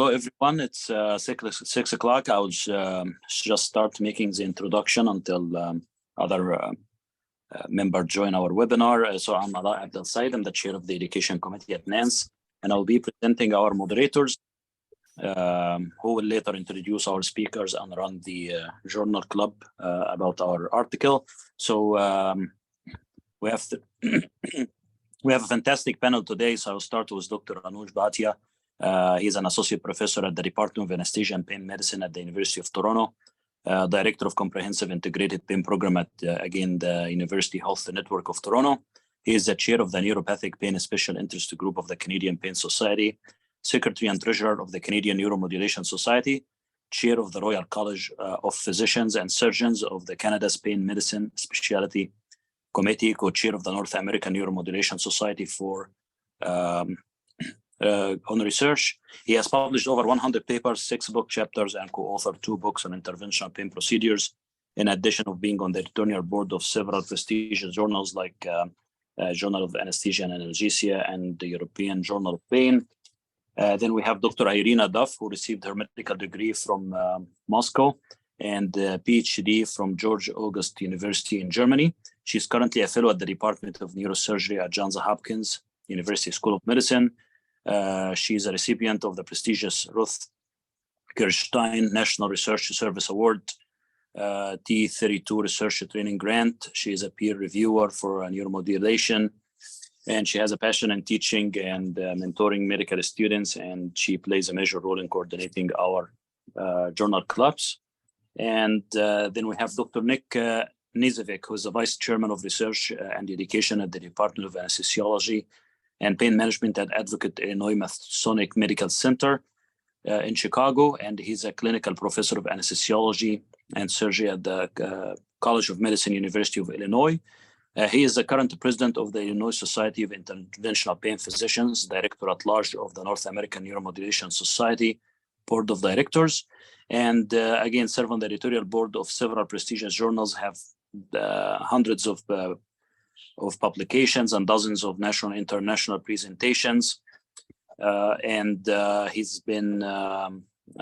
Hello, everyone. It's 6 o'clock. I will just start making the introduction until other members join our webinar. So I'm Ala Abdel Said. I'm the chair of the Education Committee at NANS, and I'll be presenting our moderators who will later introduce our speakers and run the journal club about our article. So we have we have a fantastic panel today. So I'll start with Dr. Anuj Bhatia. He's an associate professor at the Department of Anesthesia and Pain Medicine at the University of Toronto, director of Comprehensive Integrated Pain Program at, again, the University Health Network of Toronto. He is the chair of the Neuropathic Pain Special Interest Group of the Canadian Pain Society, secretary and treasurer of the Canadian Neuromodulation Society, chair of the Royal College of Physicians and Surgeons of the Canada's Pain Medicine Specialty Committee, co-chair of the North American Neuromodulation Society for on research. He has published over 100 papers, 6 book chapters, and co-authored 2 books on interventional pain procedures, in addition of being on the editorial board of several prestigious journals like Journal of Anesthesia and Analgesia and the European Journal of Pain. Then we have Dr. Irina Duff, who received her medical degree from Moscow and a PhD from George August University in Germany. She's currently a fellow at the Department of Neurosurgery at Johns Hopkins University School of Medicine. She's a recipient of the prestigious Ruth Kirstein National Research Service Award, T32 Research Training Grant. She is a peer reviewer for neuromodulation, and she has a passion in teaching and mentoring medical students, and she plays a major role in coordinating our journal clubs. And then we have Dr. Nick Nizovic, who is the Vice Chairman of Research and Education at the Department of Anesthesiology and Pain Management at Advocate Illinois Masonic Medical Center in Chicago, and he's a clinical professor of anesthesiology and surgery at the College of Medicine, University of Illinois. He is the current president of the Illinois Society of Interventional Pain Physicians, director at large of the North American Neuromodulation Society Board of Directors, and again, serve on the editorial board of several prestigious journals, have hundreds of publications and dozens of national and international presentations. And he's been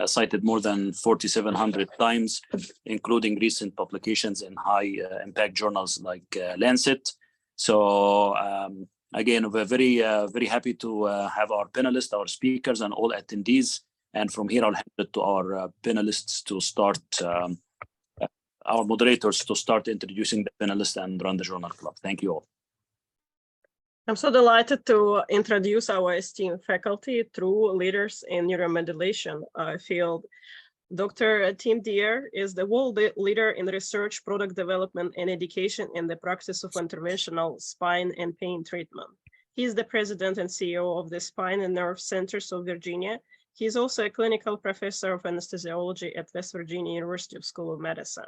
cited more than 4,700 times, including recent publications in high impact journals like Lancet. So again, we're very happy to have our panelists, our speakers, and all attendees. And from here, I'll hand it to our panelists to start, our moderators to start introducing the panelists and run the journal club. Thank you all. I'm so delighted to introduce our esteemed faculty, true leaders in neuromodulation field. Dr. Tim Deere is the world leader in research, product development, and education in the practice of interventional spine and pain treatment. He is the president and CEO of the Spine and Nerve Centers of Virginia. He is also a clinical professor of anesthesiology at West Virginia University School of Medicine.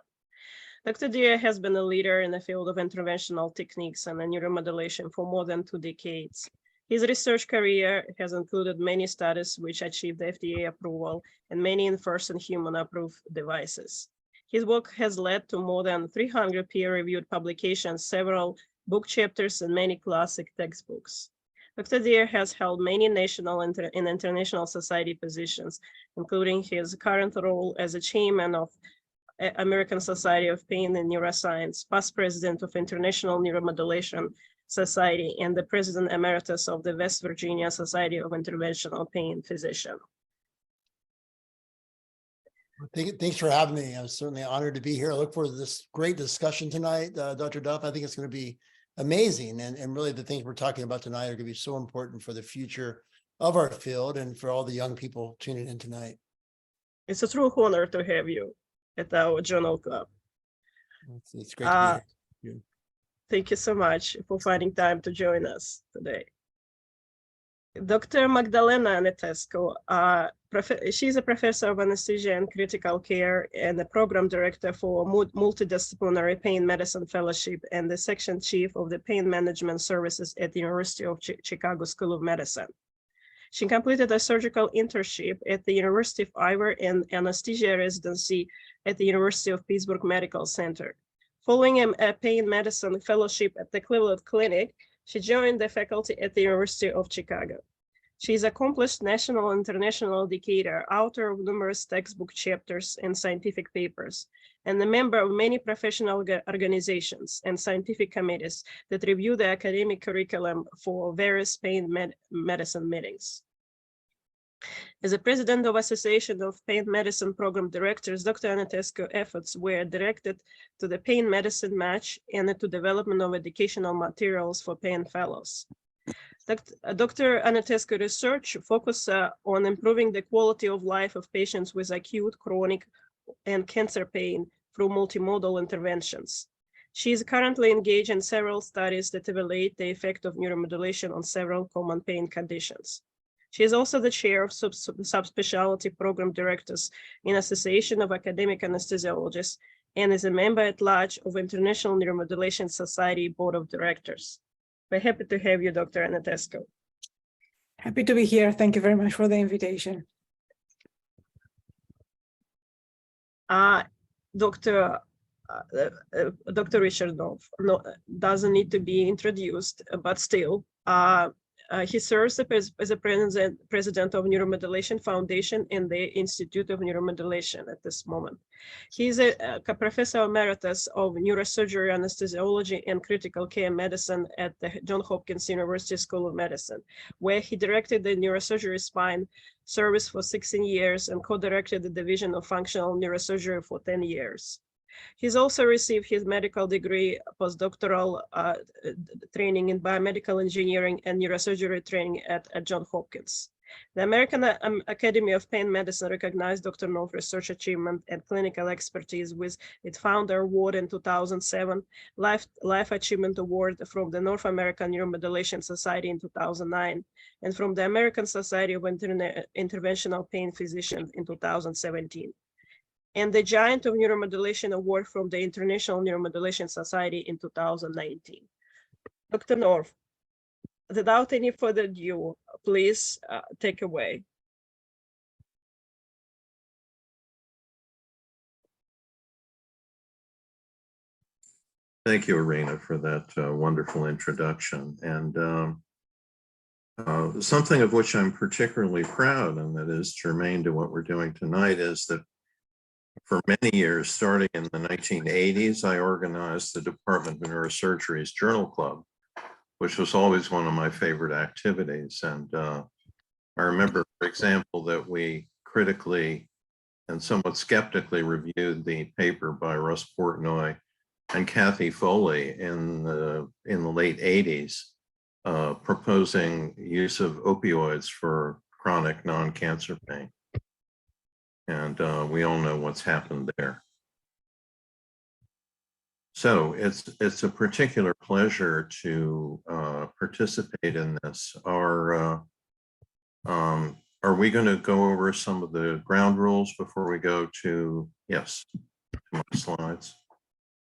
Dr. Deere has been a leader in the field of interventional techniques and neuromodulation for more than 2 decades. His research career has included many studies which achieved FDA approval and many first-in-human approved devices. His work has led to more than 300 peer-reviewed publications, several book chapters, and many classic textbooks. Dr. Deere has held many national and international society positions, including his current role as a chairman of American Society of Pain and Neuroscience, past president of International Neuromodulation Society, and the president emeritus of the West Virginia Society of Interventional Pain Physicians. Thanks for having me. I'm certainly honored to be here. I look forward to this great discussion tonight, Dr. Duff. I think it's going to be amazing. And really the things we're talking about tonight are going to be so important for the future of our field and for all the young people tuning in tonight. It's a true honor to have you at our journal club. It's great to be here. Thank you so much for finding time to join us today. Dr. Magdalena Netescu, she's a professor of anesthesia and critical care and the program director for multidisciplinary pain medicine fellowship and the section chief of the pain management services at the University of Chicago School of Medicine. She completed a surgical internship at the University of Iowa and anesthesia residency at the University of Pittsburgh Medical Center. Following a pain medicine fellowship at the Cleveland Clinic, she joined the faculty at the University of Chicago. She is an accomplished national and international educator, author of numerous textbook chapters and scientific papers, and a member of many professional organizations and scientific committees that review the academic curriculum for various pain medicine meetings. As a president of Association of Pain Medicine Program Directors, Dr. Anatescu's efforts were directed to the pain medicine match and to development of educational materials for pain fellows. Dr. Anatescu's research focuses on improving the quality of life of patients with acute, chronic, and cancer pain through multimodal interventions. She is currently engaged in several studies that evaluate the effect of neuromodulation on several common pain conditions. She is also the chair of subspecialty program directors in Association of Academic Anesthesiologists and is a member at large of International Neuromodulation Society Board of Directors. We're happy to have you, Dr. Anatescu. Happy to be here. Thank you very much for the invitation. Dr. Richard Knopf doesn't need to be introduced, but still, he serves as a president of Neuromodulation Foundation and the Institute of Neuromodulation at this moment. He is a professor emeritus of neurosurgery, anesthesiology, and critical care medicine at the Johns Hopkins University School of Medicine, where he directed the neurosurgery spine service for 16 years and co-directed the division of functional neurosurgery for 10 years. He's also received his medical degree, postdoctoral training in biomedical engineering and neurosurgery training at Johns Hopkins. The American Academy of Pain Medicine recognized Dr. Knopf's research achievement and clinical expertise with its Founder Award in 2007, Life Achievement Award from the North American Neuromodulation Society in 2009, and from the American Society of Interventional Pain Physicians in 2017. And the Giant of Neuromodulation Award from the International Neuromodulation Society in 2019. Dr. Knopf, without any further ado, please take away. Thank you, Irina, for that wonderful introduction. And something of which I'm particularly proud, and that is germane to what we're doing tonight, is that for many years, starting in the 1980s, I organized the Department of Neurosurgery's Journal Club, which was always one of my favorite activities. And I remember, for example, that we critically and somewhat skeptically reviewed the paper by Russ Portnoy and Kathy Foley in the late 80s, proposing use of opioids for chronic non-cancer pain. And we all know what's happened there. So it's a particular pleasure to participate in this. Are we going to go over some of the ground rules before we go to, yes, to my slides?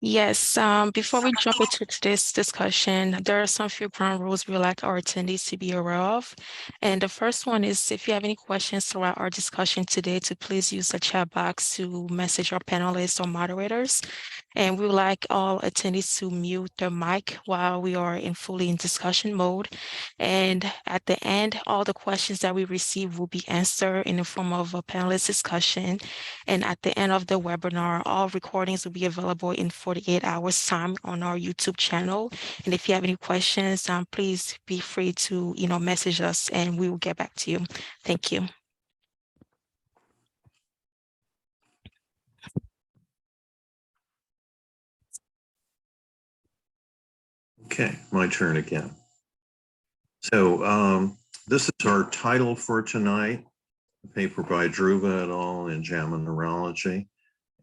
Yes, before we jump into this discussion, there are some few ground rules we would like our attendees to be aware of. And the first one is, if you have any questions throughout our discussion today, to please use the chat box to message our panelists or moderators. And we would like all attendees to mute their mic while we are fully in discussion mode. And at the end, all the questions that we receive will be answered in the form of a panelist discussion. And at the end of the webinar, all recordings will be available in 48 hours time on our YouTube channel. And if you have any questions, please be free to message us and we will get back to you. Thank you. Okay, my turn again. So this is our title for tonight, a paper by Druva et al. In JAMA Neurology.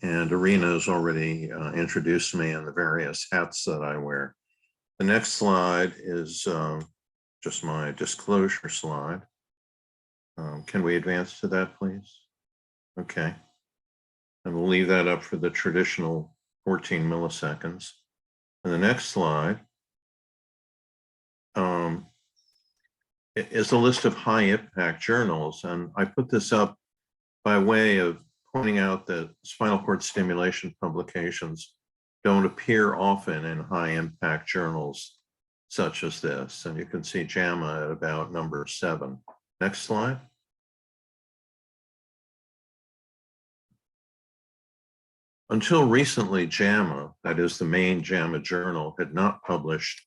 And Irina has already introduced me in the various hats that I wear. The next slide is just my disclosure slide. Can we advance to that, please? Okay. And we'll leave that up for the traditional 14 milliseconds. And the next slide is a list of high impact journals. And I put this up by way of pointing out that spinal cord stimulation publications don't appear often in high impact journals such as this. And you can see JAMA at about number 7 Next slide. Until recently, JAMA, that is the main JAMA journal, had not published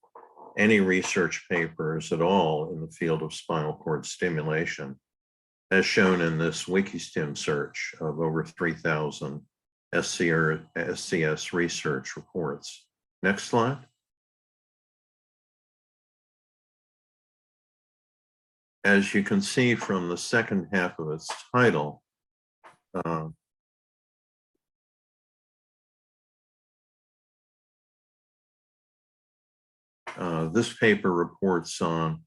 any research papers at all in the field of spinal cord stimulation, as shown in this Wikistim search of over 3,000 SCS research reports. Next slide. As you can see from the second half of its title, this paper reports on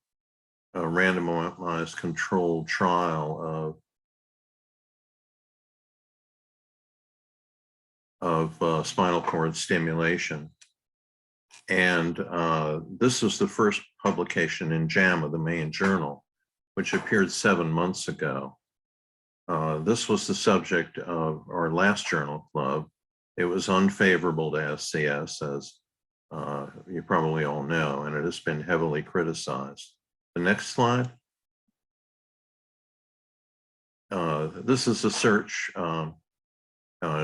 a randomized controlled trial of spinal cord stimulation. And this is the first publication in JAMA, the main journal, which appeared 7 months ago. This was the subject of our last journal club. It was unfavorable to SCS, as you probably all know, and it has been heavily criticized. The next slide. This is a search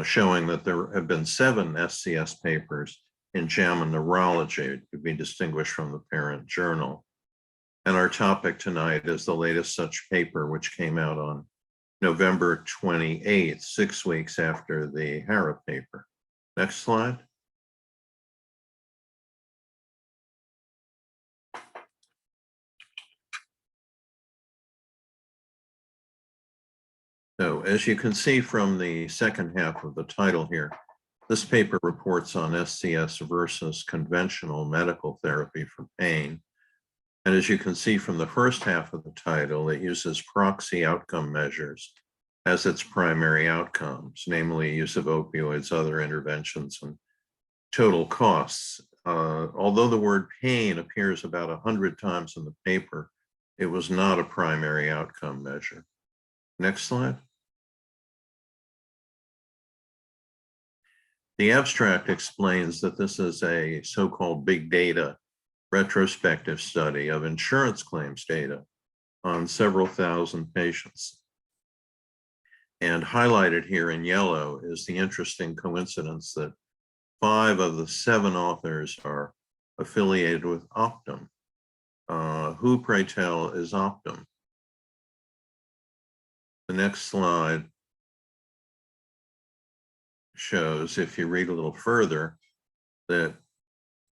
showing that there have been 7 SCS papers in JAMA Neurology to be distinguished from the parent journal. And our topic tonight is the latest such paper, which came out on November 28th, 6 weeks after the Hara paper. Next slide. So as you can see from the second half of the title here, this paper reports on SCS versus conventional medical therapy for pain. And as you can see from the first half of the title, it uses proxy outcome measures as its primary outcomes, namely use of opioids, other interventions, and total costs. Although the word pain appears about 100 times in the paper, it was not a primary outcome measure. Next slide. The abstract explains that this is a so-called big data retrospective study of insurance claims data on several thousand patients. And highlighted here in yellow is the interesting coincidence that 5 of the 7 authors are affiliated with Optum. Who, pray tell, is Optum? The next slide shows, if you read a little further, that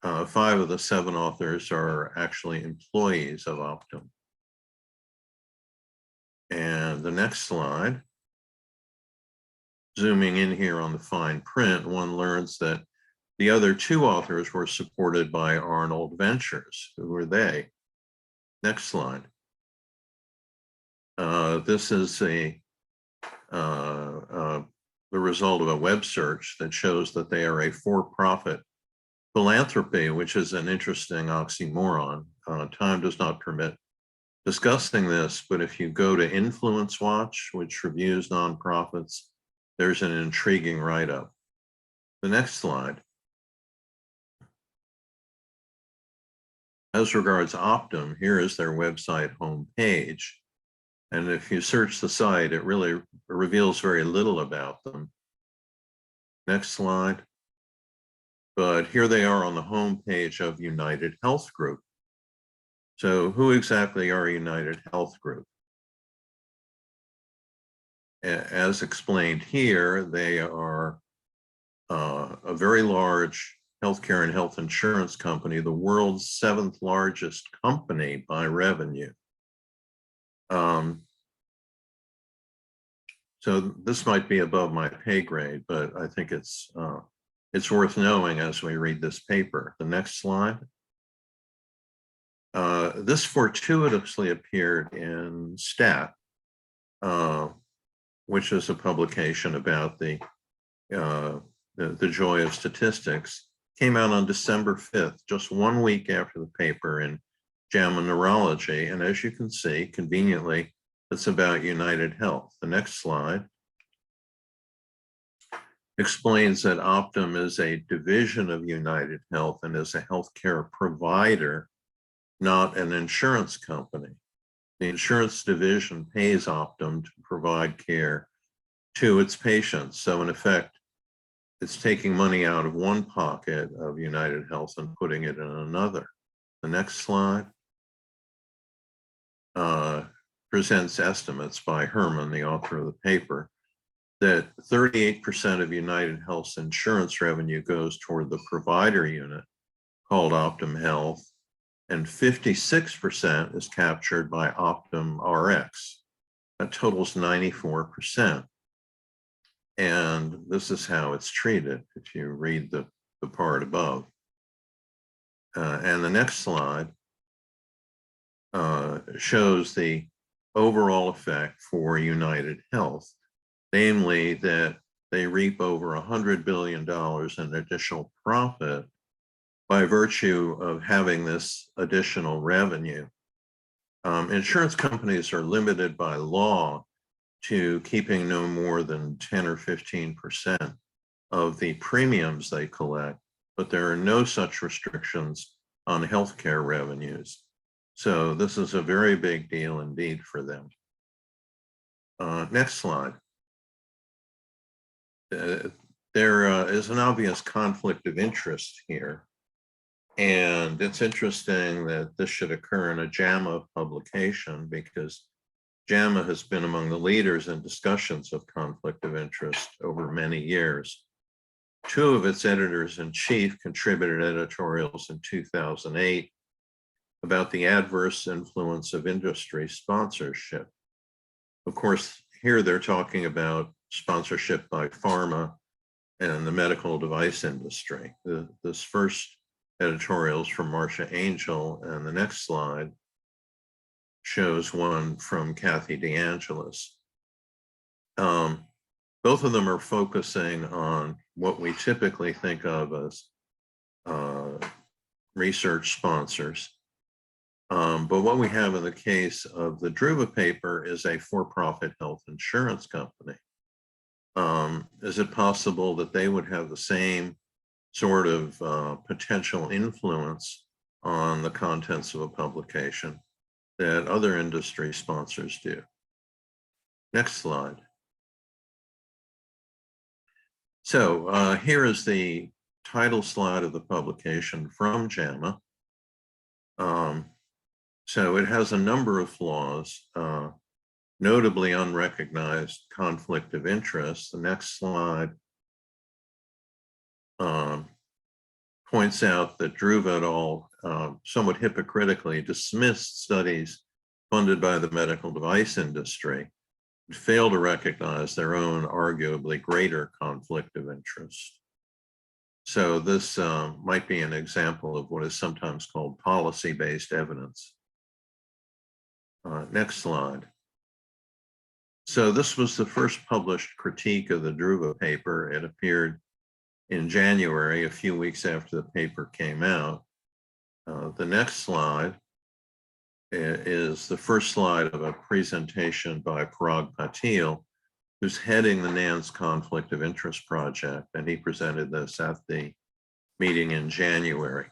5 of the 7 authors are actually employees of Optum. And the next slide, zooming in here on the fine print, one learns that the other 2 authors were supported by Arnold Ventures. Who are they? Next slide. This is the result of a web search that shows that they are a for-profit philanthropy, which is an interesting oxymoron. Time does not permit discussing this, but if you go to Influence Watch, which reviews nonprofits, there's an intriguing write-up. The next slide. As regards Optum, here is their website homepage. And if you search the site, it really reveals very little about them. Next slide. But here they are on the homepage of United Health Group. So who exactly are United Health Group? As explained here, they are a very large healthcare and health insurance company, the world's 7th largest company by revenue. So this might be above my pay grade, but I think it's worth knowing as we read this paper. The next slide. This fortuitously appeared in STAT, which is a publication about the joy of statistics. Came out on December 5th, just 1 week after the paper in JAMA Neurology. And as you can see, conveniently, it's about United Health. The next slide explains that Optum is a division of United Health and is a healthcare provider, not an insurance company. The insurance division pays Optum to provide care to its patients. So in effect, it's taking money out of one pocket of United Health and putting it in another. The next slide presents estimates by Herman, the author of the paper, that 38% of United Health's insurance revenue goes toward the provider unit called Optum Health, and 56% is captured by Optum RX. That totals 94%. And this is how it's treated if you read the part above. And the next slide shows the overall effect for United Health, namely that they reap over $100 billion in additional profit by virtue of having this additional revenue. Insurance companies are limited by law to keeping no more than 10 or 15% of the premiums they collect, but there are no such restrictions on healthcare revenues. So this is a very big deal indeed for them. Next slide. There is an obvious conflict of interest here. And it's interesting that this should occur in a JAMA publication, because JAMA has been among the leaders in discussions of conflict of interest over many years. Two of its editors-in-chief contributed editorials in 2008 about the adverse influence of industry sponsorship. Of course, here they're talking about sponsorship by pharma and the medical device industry. This first editorial is from Marcia Angel, and the next slide shows one from Kathy DeAngelis. Both of them are focusing on what we typically think of as research sponsors. But what we have in the case of the Druva paper is a for-profit health insurance company. Is it possible that they would have the same sort of potential influence on the contents of a publication that other industry sponsors do? Next slide. So here is the title slide of the publication from JAMA. So it has a number of flaws, notably unrecognized conflict of interest. The next slide points out that Druva et al. Somewhat hypocritically dismissed studies funded by the medical device industry, and failed to recognize their own arguably greater conflict of interest. So this might be an example of what is sometimes called policy-based evidence. Next slide. So this was the first published critique of the Druva paper. It appeared in January, a few weeks after the paper came out. The next slide is the first slide of a presentation by Parag Patil, who's heading the NANS Conflict of Interest Project, and he presented this at the meeting in January.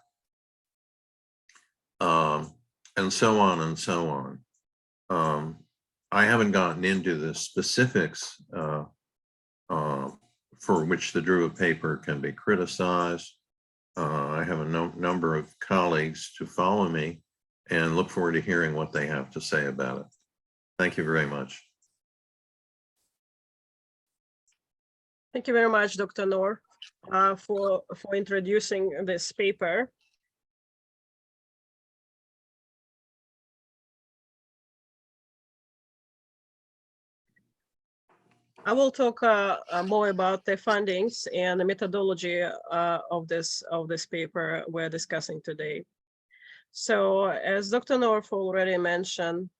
And so on and so on. I haven't gotten into the specifics for which the Druva paper can be criticized. I have a number of colleagues to follow me and look forward to hearing what they have to say about it. Thank you very much. Thank you very much, Dr. Noor, for introducing this paper. I will talk more about the findings and the methodology of this paper we're discussing today. So, as Dr. North already mentioned,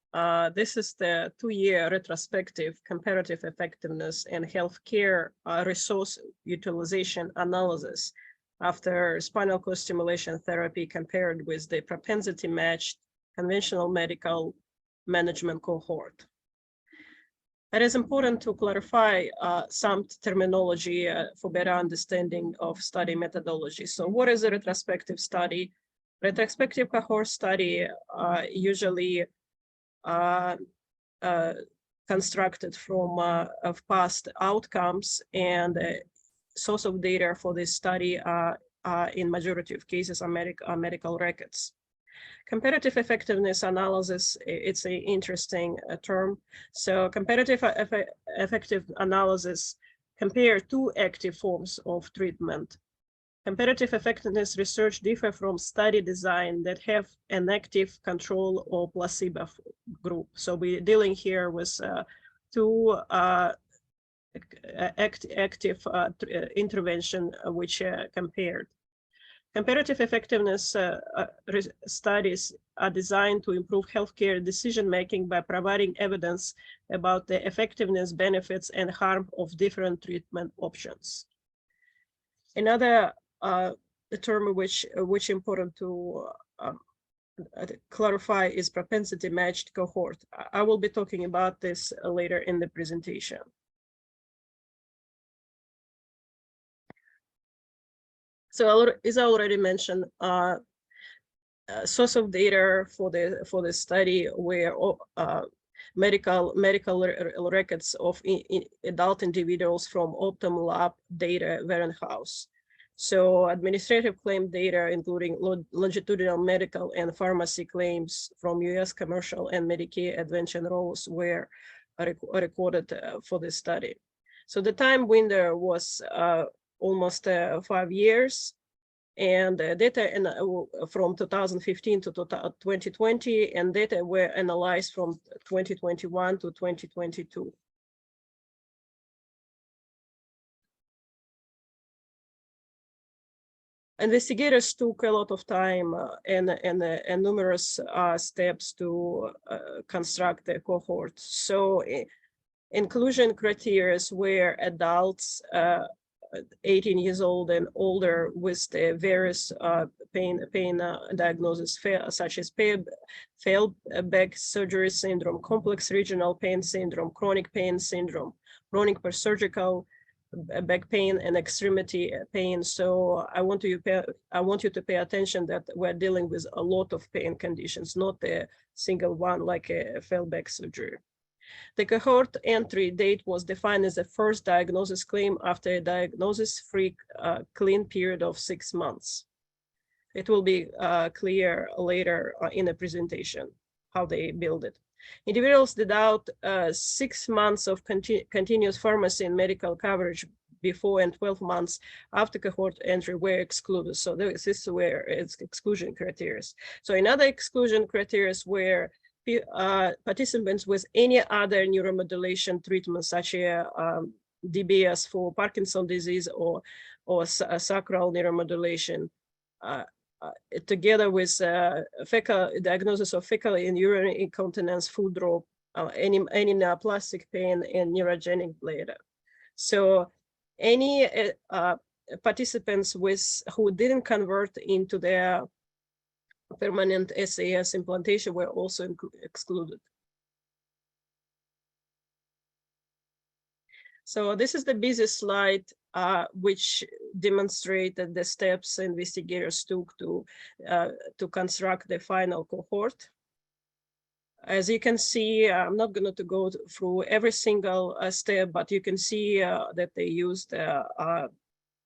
this is the 2-year retrospective comparative effectiveness and healthcare resource utilization analysis after spinal cord stimulation therapy compared with the propensity-matched conventional medical management cohort. It is important to clarify some terminology for better understanding of study methodology. So what is a retrospective study? Retrospective cohort study usually constructed from of past outcomes, and source of data for this study in majority of cases are medical records. Comparative effectiveness analysis, it's an interesting term. So comparative effective analysis compare two active forms of treatment. Comparative effectiveness research differ from study design that have an active control or placebo group. So we're dealing here with two active intervention which compared. Comparative effectiveness studies are designed to improve healthcare decision-making by providing evidence about the effectiveness, benefits, and harm of different treatment options. Another term which important to clarify is propensity matched cohort. I will be talking about this later in the presentation. So as I already mentioned, source of data for the study were medical records of adult individuals from Optum Lab data warehouse. So administrative claim data, including longitudinal medical and pharmacy claims from US commercial and Medicare Advantage enrolls were recorded for the study. So the time window was almost 5 years, and data from 2015 to 2020, and data were analyzed from 2021 to 2022. Investigators took a lot of time and numerous steps to construct the cohort. So inclusion criteria were adults 18 years old and older with the various pain diagnoses such as failed back surgery syndrome, complex regional pain syndrome, chronic pain syndrome, chronic post-surgical back pain, and extremity pain. So I want you to pay attention that we're dealing with a lot of pain conditions, not a single one like a failed back surgery. The cohort entry date was defined as the first diagnosis claim after a diagnosis-free clean period of 6 months. It will be clear later in the presentation how they build it. Individuals without 6 months of continuous pharmacy and medical coverage before and 12 months after cohort entry were excluded. So this is where it's exclusion criteria. So another exclusion criteria were participants with any other neuromodulation treatment, such as DBS for Parkinson's disease or sacral neuromodulation, together with diagnosis of fecal and urinary incontinence, food drop, any plastic pain, and neurogenic bladder. So any participants who didn't convert into their permanent SAS implantation were also excluded. So this is the busy slide which demonstrated the steps investigators took to construct the final cohort. As you can see, I'm not going to go through every single step, but you can see that they used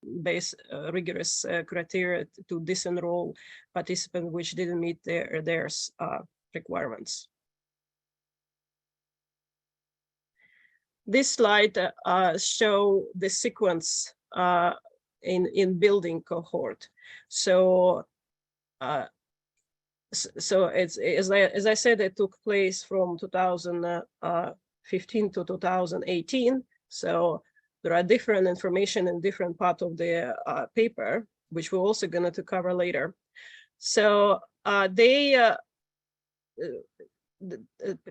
rigorous criteria to disenroll participants which didn't meet their requirements. This slide show the sequence in building cohort. So it's as I said, it took place from 2015 to 2018. So there are different information in different part of the paper, which we're also going to cover later. So the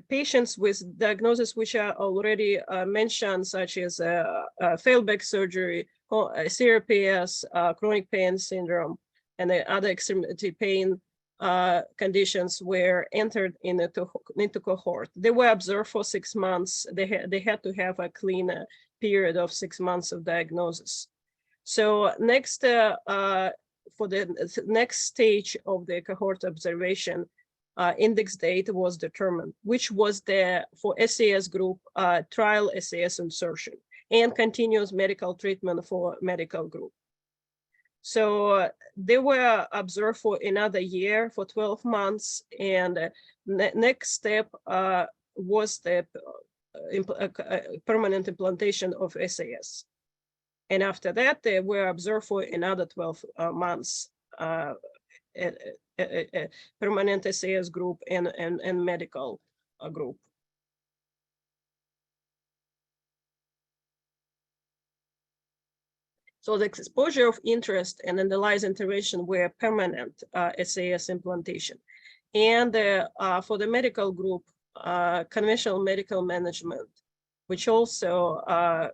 patients with diagnoses which are already mentioned, such as failed back surgery, CRPS, chronic pain syndrome, and the other extremity pain conditions were entered into cohort. They were observed for 6 months. They had to have a clean period of 6 months of diagnosis. So next, for the next stage of the cohort observation, index date was determined, which was for SAS group, trial SAS insertion and continuous medical treatment for medical group. So they were observed for another year, for 12 months. And next step was the permanent implantation of SAS. And after that, they were observed for another 12 months, permanent SAS group and medical group. So the exposure of interest and analyze intervention were permanent SAS implantation. And for the medical group, conventional medical management, which also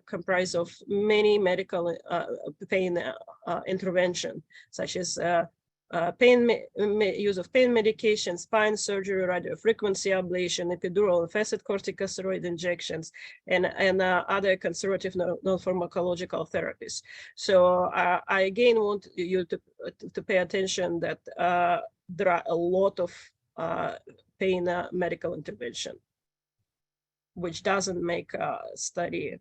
comprise of many medical pain intervention, such as use of pain medication, spine surgery, radiofrequency ablation, epidural and facet corticosteroid injections, and other conservative non-pharmacological therapies. So I again want you to pay attention that there are a lot of pain medical intervention, which doesn't make a study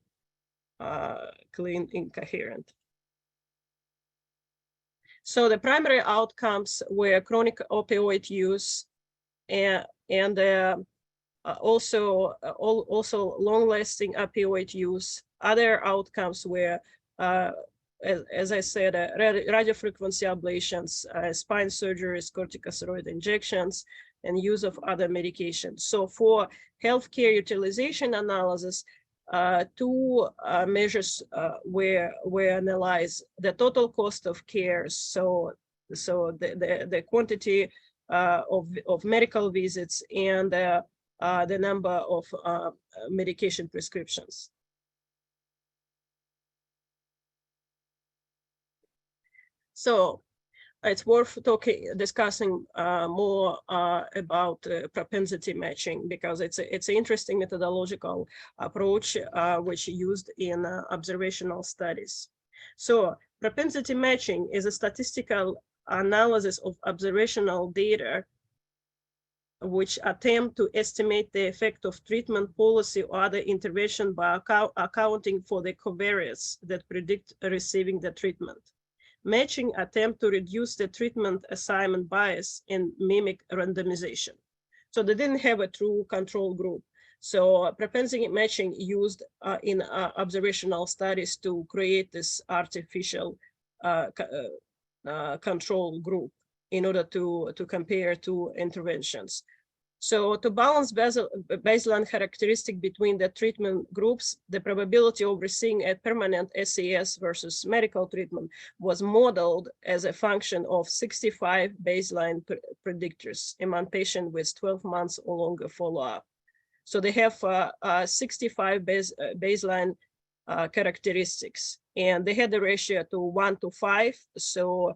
clean, incoherent. So the primary outcomes were chronic opioid use and also long-lasting opioid use. Other outcomes were, as I said, radiofrequency ablations, spine surgeries, corticosteroid injections, and use of other medications. So for healthcare utilization analysis, two measures were analyzed: the total cost of care, so the quantity of medical visits, and the number of medication prescriptions. So it's worth discussing more about propensity matching, because it's an interesting methodological approach which used in observational studies. So propensity matching is a statistical analysis of observational data which attempt to estimate the effect of treatment policy or other intervention by accounting for the covariates that predict receiving the treatment. Matching attempt to reduce the treatment assignment bias and mimic randomization. So they didn't have a true control group. So propensity matching used in observational studies to create this artificial control group in order to compare two interventions. So to balance baseline characteristic between the treatment groups, the probability of receiving a permanent SAS versus medical treatment was modeled as a function of 65 baseline predictors among patients with 12 months or longer follow-up. So they have 65 baseline characteristics, and they had the ratio to 1 to 5. So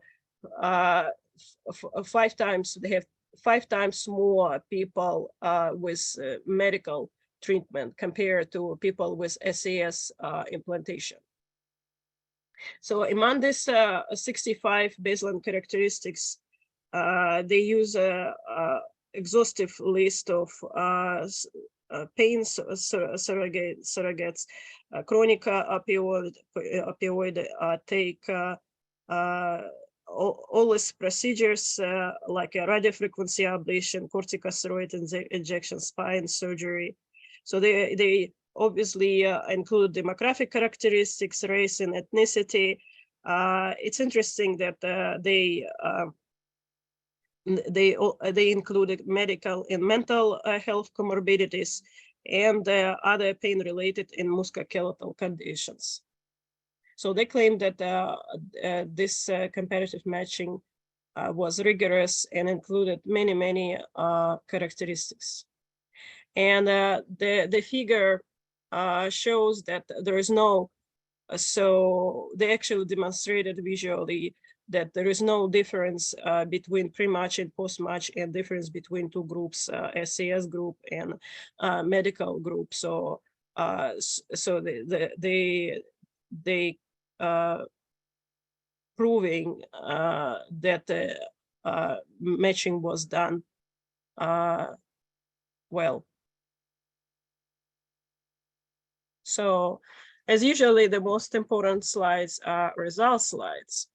5 times, they have 5 times more people with medical treatment compared to people with SAS implantation. So among this 65 baseline characteristics, they use an exhaustive list of pain surrogates, chronic opioid take, all these procedures like a radiofrequency ablation, corticosteroid injection, spine surgery. So they obviously include demographic characteristics, race and ethnicity. It's interesting that they included medical and mental health comorbidities and other pain-related and musculoskeletal conditions. So they claim that this comparative matching was rigorous and included many characteristics. And the figure shows that there is no, so they actually demonstrated visually that there is no difference between pre-match and post-match, and difference between two groups, SAS group and medical group. So so they proving that matching was done well. So as usually, the most important slides are result slides.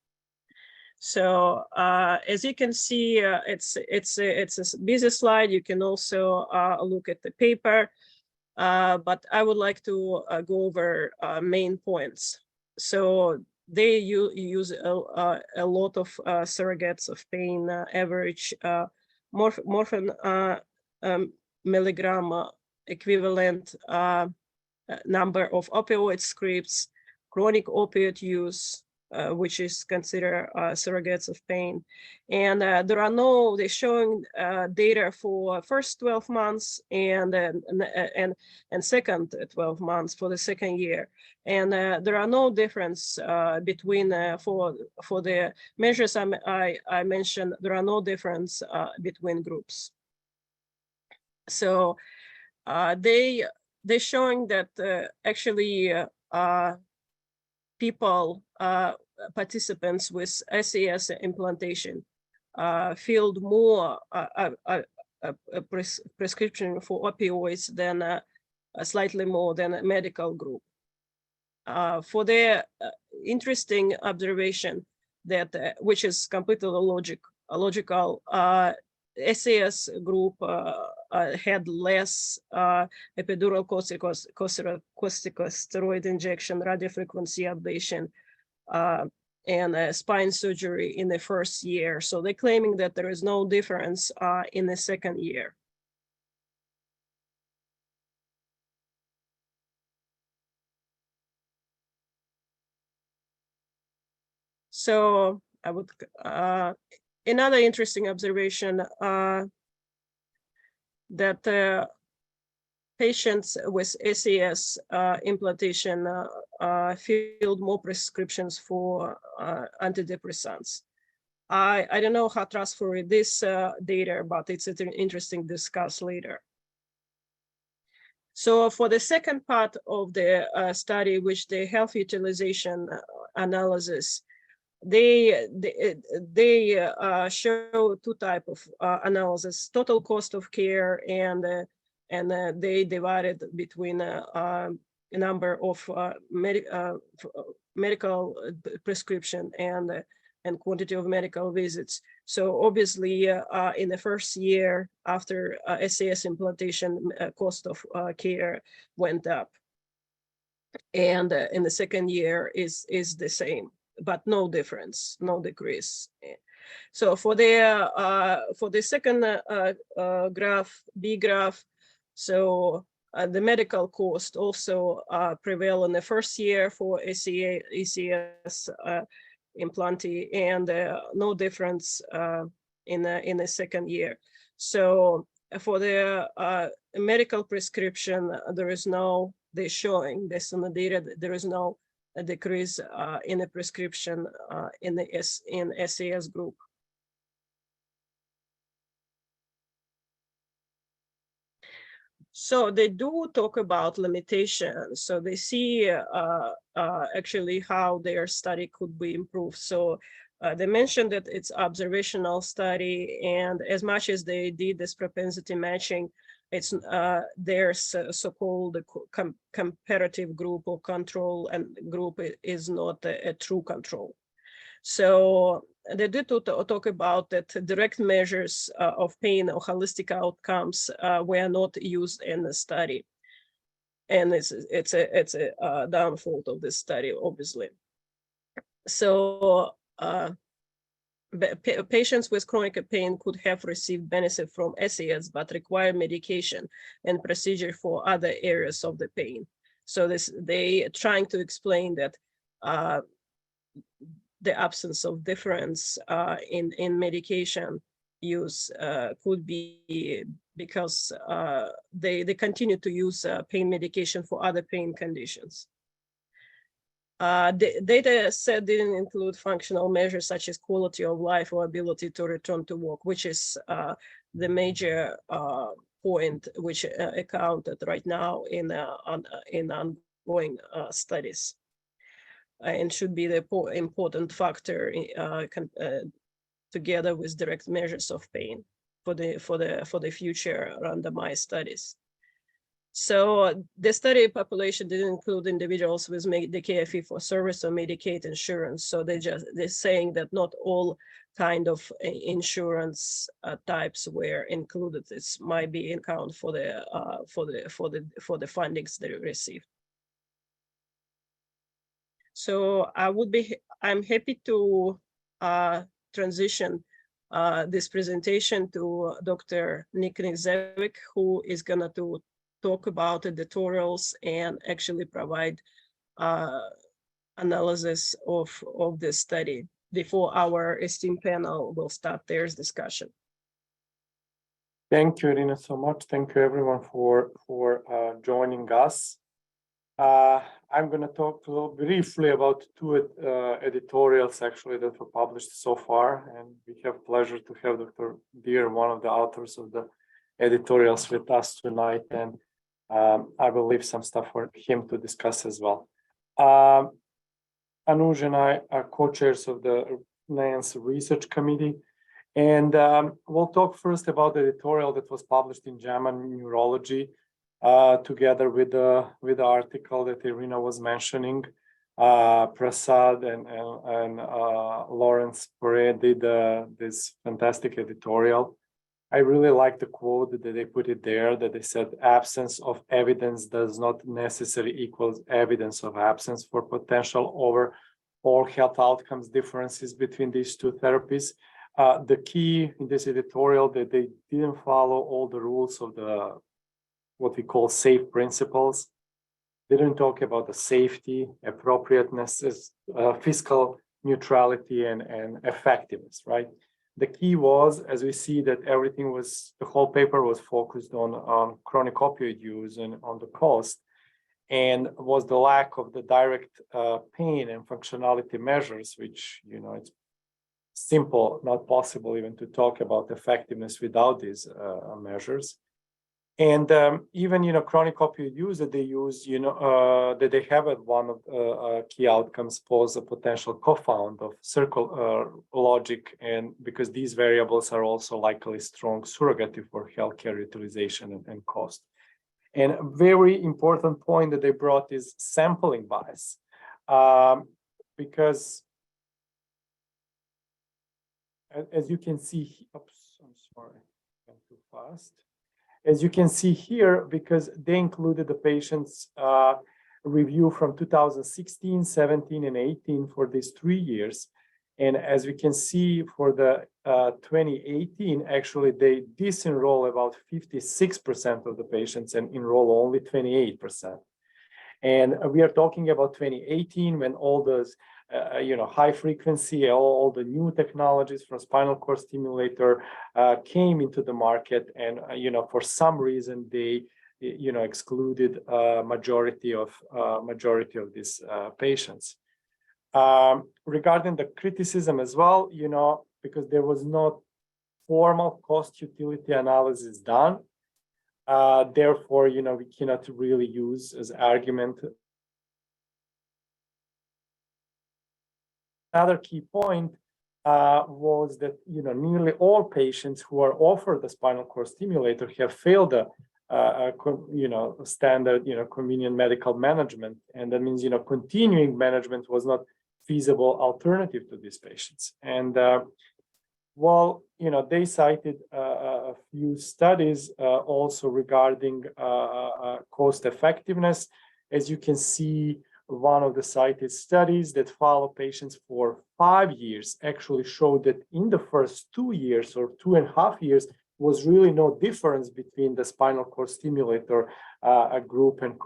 So as you can see, it's a busy slide. You can also look at the paper, but I would like to go over main points. So they use a lot of surrogates of pain, average morphine milligram equivalent number of opioid scripts, chronic opioid use, which is considered surrogates of pain. And they're showing data for first 12 months and second 12 months for the second year. And there are no difference between, for the measures I mentioned, there are no difference between groups. So they're showing that actually people, participants with SES implantation filled more prescription for opioids than slightly more than a medical group. For their interesting observation that which is completely logical, SES group had less epidural corticosteroid injection, radiofrequency ablation, and spine surgery in the first year. So they're claiming that there is no difference in the second year. So I would, another interesting observation that patients with SES implantation filled more prescriptions for antidepressants. I don't know how trustworthy this data, but it's interesting to discuss later. So for the second part of the study, which the health utilization analysis, they show two types of analysis: total cost of care, and they divided between a number of medical prescription and quantity of medical visits. So obviously, in the first year after SES implantation, cost of care went up, and in the second year is the same, but no difference, no decrease. So for the second graph, B graph, so the medical cost also prevail in the first year for SES implantee, and no difference in the second year. So for the medical prescription, there is no, they're showing based on the data that there is no decrease in the prescription in SES group. So they do talk about limitations. So they see actually how their study could be improved. So they mentioned that it's observational study, and as much as they did this propensity matching, it's there's so-called comparative group or control, and group is not a true control. So they did talk about that direct measures of pain or holistic outcomes were not used in the study, and it's a downfall of this study, obviously. So patients with chronic pain could have received benefit from SES, but require medication and procedure for other areas of the pain. So they trying to explain that the absence of difference in medication use could be because they continue to use pain medication for other pain conditions. The data set didn't include functional measures such as quality of life or ability to return to work, which is the major point which accounted right now in ongoing studies, and should be the important factor together with direct measures of pain. for the future randomized studies. So the study population didn't include individuals with Medicare fee-for-service or Medicaid insurance. So they're saying that not all kind of insurance types were included. This might be in count for the fundings they received. So I'm happy to transition this presentation to Dr. Nick Nizevic, who is gonna talk about editorials and actually provide analysis of this study before our esteemed panel will start their discussion. Thank you, Irina, so much. Thank you, everyone, for joining us. I'm going to talk a little briefly about two editorials actually that were published so far, and we have pleasure to have Dr. Deer, one of the authors of the editorials, with us tonight, and I will leave some stuff for him to discuss as well. Anuj and I are co-chairs of the NANS Research Committee, and we'll talk first about the editorial that was published in JAMA Neurology, together with the article that Irina was mentioning. Prasad and Lawrence Perret did this fantastic editorial. I really like the quote that they put it there, that they said, absence of evidence does not necessarily equals evidence of absence for potential overall health outcomes differences between these two therapies. The key in this editorial that they didn't follow all the rules of the what we call SAFE principles. They didn't talk about the safety, appropriateness, fiscal neutrality, and effectiveness, right? The key was, as we see, that the whole paper was focused on chronic opioid use and on the cost, and was the lack of the direct pain and functionality measures, which, it's simple, not possible even to talk about effectiveness without these measures. And even, chronic opioid use that they use, that they have at one of the key outcomes pose a potential confound of circle logic, and because these variables are also likely strong surrogate for healthcare utilization and cost. And a very important point that they brought is sampling bias, because as you can see, oops, I'm sorry, I went too fast. As you can see here, because they included the patient's review from 2016, 17, and 18 for these 3 years. And as we can see for the 2018, actually they disenroll about 56% of the patients and enroll only 28%. And we are talking about 2018 when all those high frequency, all the new technologies from spinal cord stimulator came into the market, and for some reason they excluded majority of these patients. Regarding the criticism as well, because there was no formal cost utility analysis done, therefore we cannot really use as argument. Another key point was that nearly all patients who are offered the spinal cord stimulator have failed the standard convenient medical management, and that means continuing management was not feasible alternative to these patients. And they cited a few studies also regarding cost effectiveness. As you can see, one of the cited studies that follow patients for 5 years actually showed that in the first 2 years or 2.5 years was really no difference between the spinal cord stimulator group and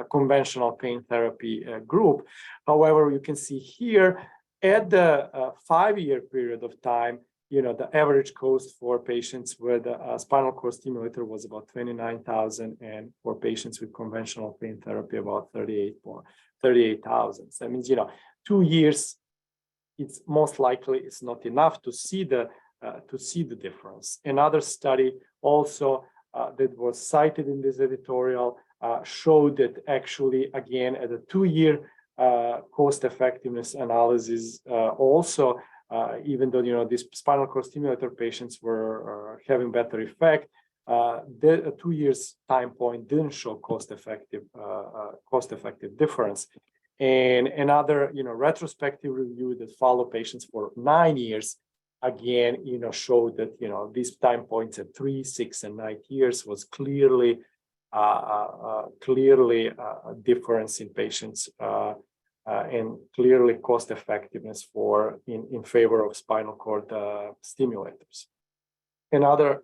conventional pain therapy group. However, you can see here at the 5-year period of time, the average cost for patients with a spinal cord stimulator was about $29,000, and for patients with conventional pain therapy about $38,000. That means 2 years, it's most likely it's not enough to see the difference. Another study also that was cited in this editorial showed that actually again at a 2-year cost effectiveness analysis also even though these spinal cord stimulator patients were having better effect, the 2 years time point didn't show cost-effective difference. And another retrospective review that followed patients for 9 years again showed that these time points at 3, 6, and 9 years was clearly a difference in patients and clearly cost effectiveness in favor of spinal cord stimulators. Another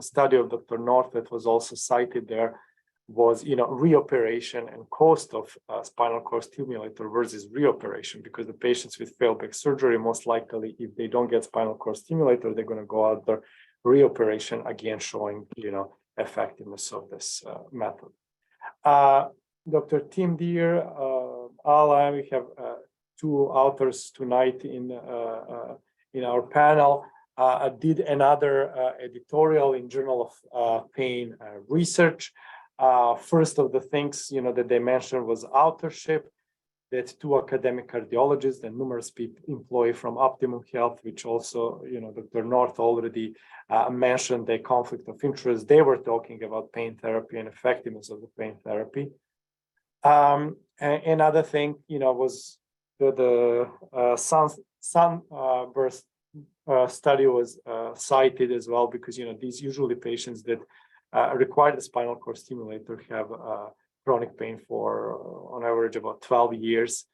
study of Dr. North that was also cited there was reoperation and cost of spinal cord stimulator versus reoperation, because the patients with failed back surgery, most likely if they don't get spinal cord stimulator, they're going to go out there reoperation, again showing effectiveness of this method. Dr. Tim Deere, Ala, we have two authors tonight in our panel. Did another editorial in Journal of Pain Research. First of the things that they mentioned was authorship, that 2 academic cardiologists and numerous people employed from Optimum Health, which also Dr. North already mentioned the conflict of interest. They were talking about pain therapy and effectiveness of the pain therapy. Another thing was the sunburst study was cited as well, because these usually patients that require the spinal cord stimulator have chronic pain for on average about 12 years,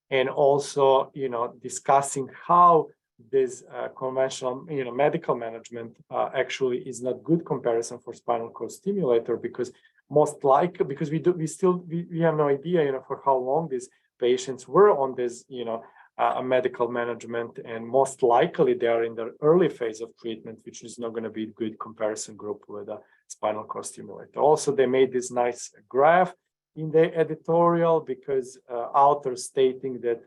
and also discussing how this conventional medical management actually is not good comparison for spinal cord stimulator, because most likely, because we have no idea for how long these patients were on this medical management, and most likely they are in the early phase of treatment, which is not going to be a good comparison group with a spinal cord stimulator. Also, they made this nice graph in the editorial, because authors stating that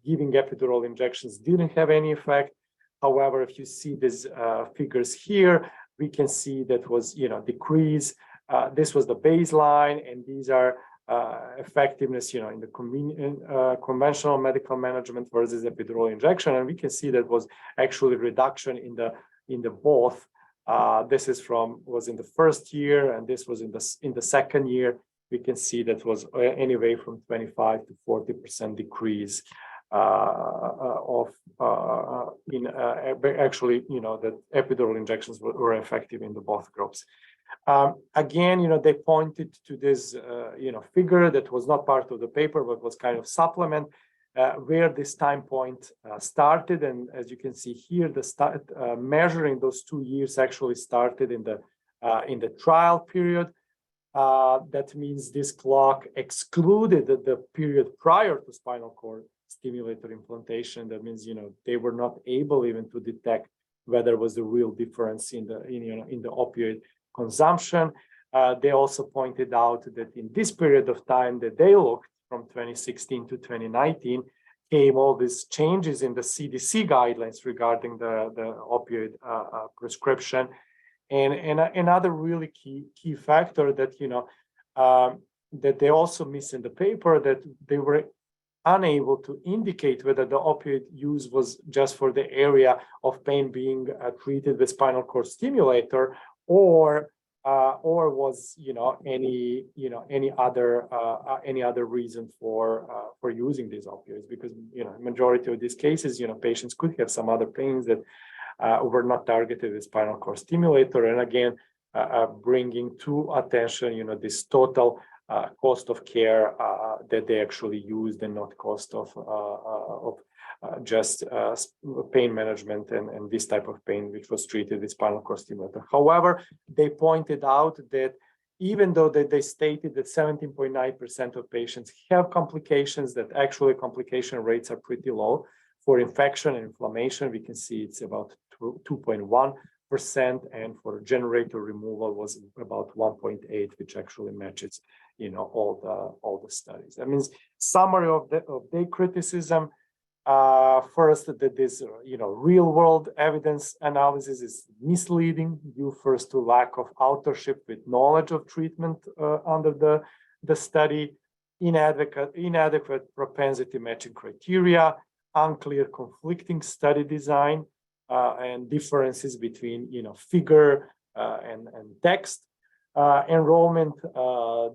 giving epidural injections didn't have any effect. However, if you see these figures here, we can see that was decrease. This was the baseline, and these are effectiveness in the conventional medical management versus epidural injection, and we can see that was actually reduction in the both. This was in the first year, and this was in the second year. We can see that was anyway from 25 to 40% decrease actually that epidural injections were effective in the both groups. Again, they pointed to this figure that was not part of the paper but was kind of supplement where this time point started, and as you can see here, the measuring those 2 years actually started in the trial period. That means this clock excluded the period prior to spinal cord stimulator implantation. That means they were not able even to detect whether was a real difference in the opioid consumption. They also pointed out that in this period of time that they looked from 2016 to 2019 came all these changes in the CDC guidelines regarding the opioid prescription. And another really key factor that that they also miss in the paper, that they were unable to indicate whether the opioid use was just for the area of pain being treated with spinal cord stimulator, or was any other reason for using these opioids, because majority of these cases patients could have some other pains that were not targeted with spinal cord stimulator, and again bringing to attention this total cost of care that they actually used, and not cost of just pain management and this type of pain which was treated with spinal cord stimulator. However, they pointed out that even though they stated that 17.9% of patients have complications, that actually complication rates are pretty low. For infection and inflammation, we can see it's about 2.1%, and for generator removal was about 1.8%, which actually matches all the studies. That means summary of their criticism. First, that this real world evidence analysis is misleading due first to lack of authorship with knowledge of treatment under the study, inadequate propensity matching criteria, unclear conflicting study design, and differences between figure and text, enrollment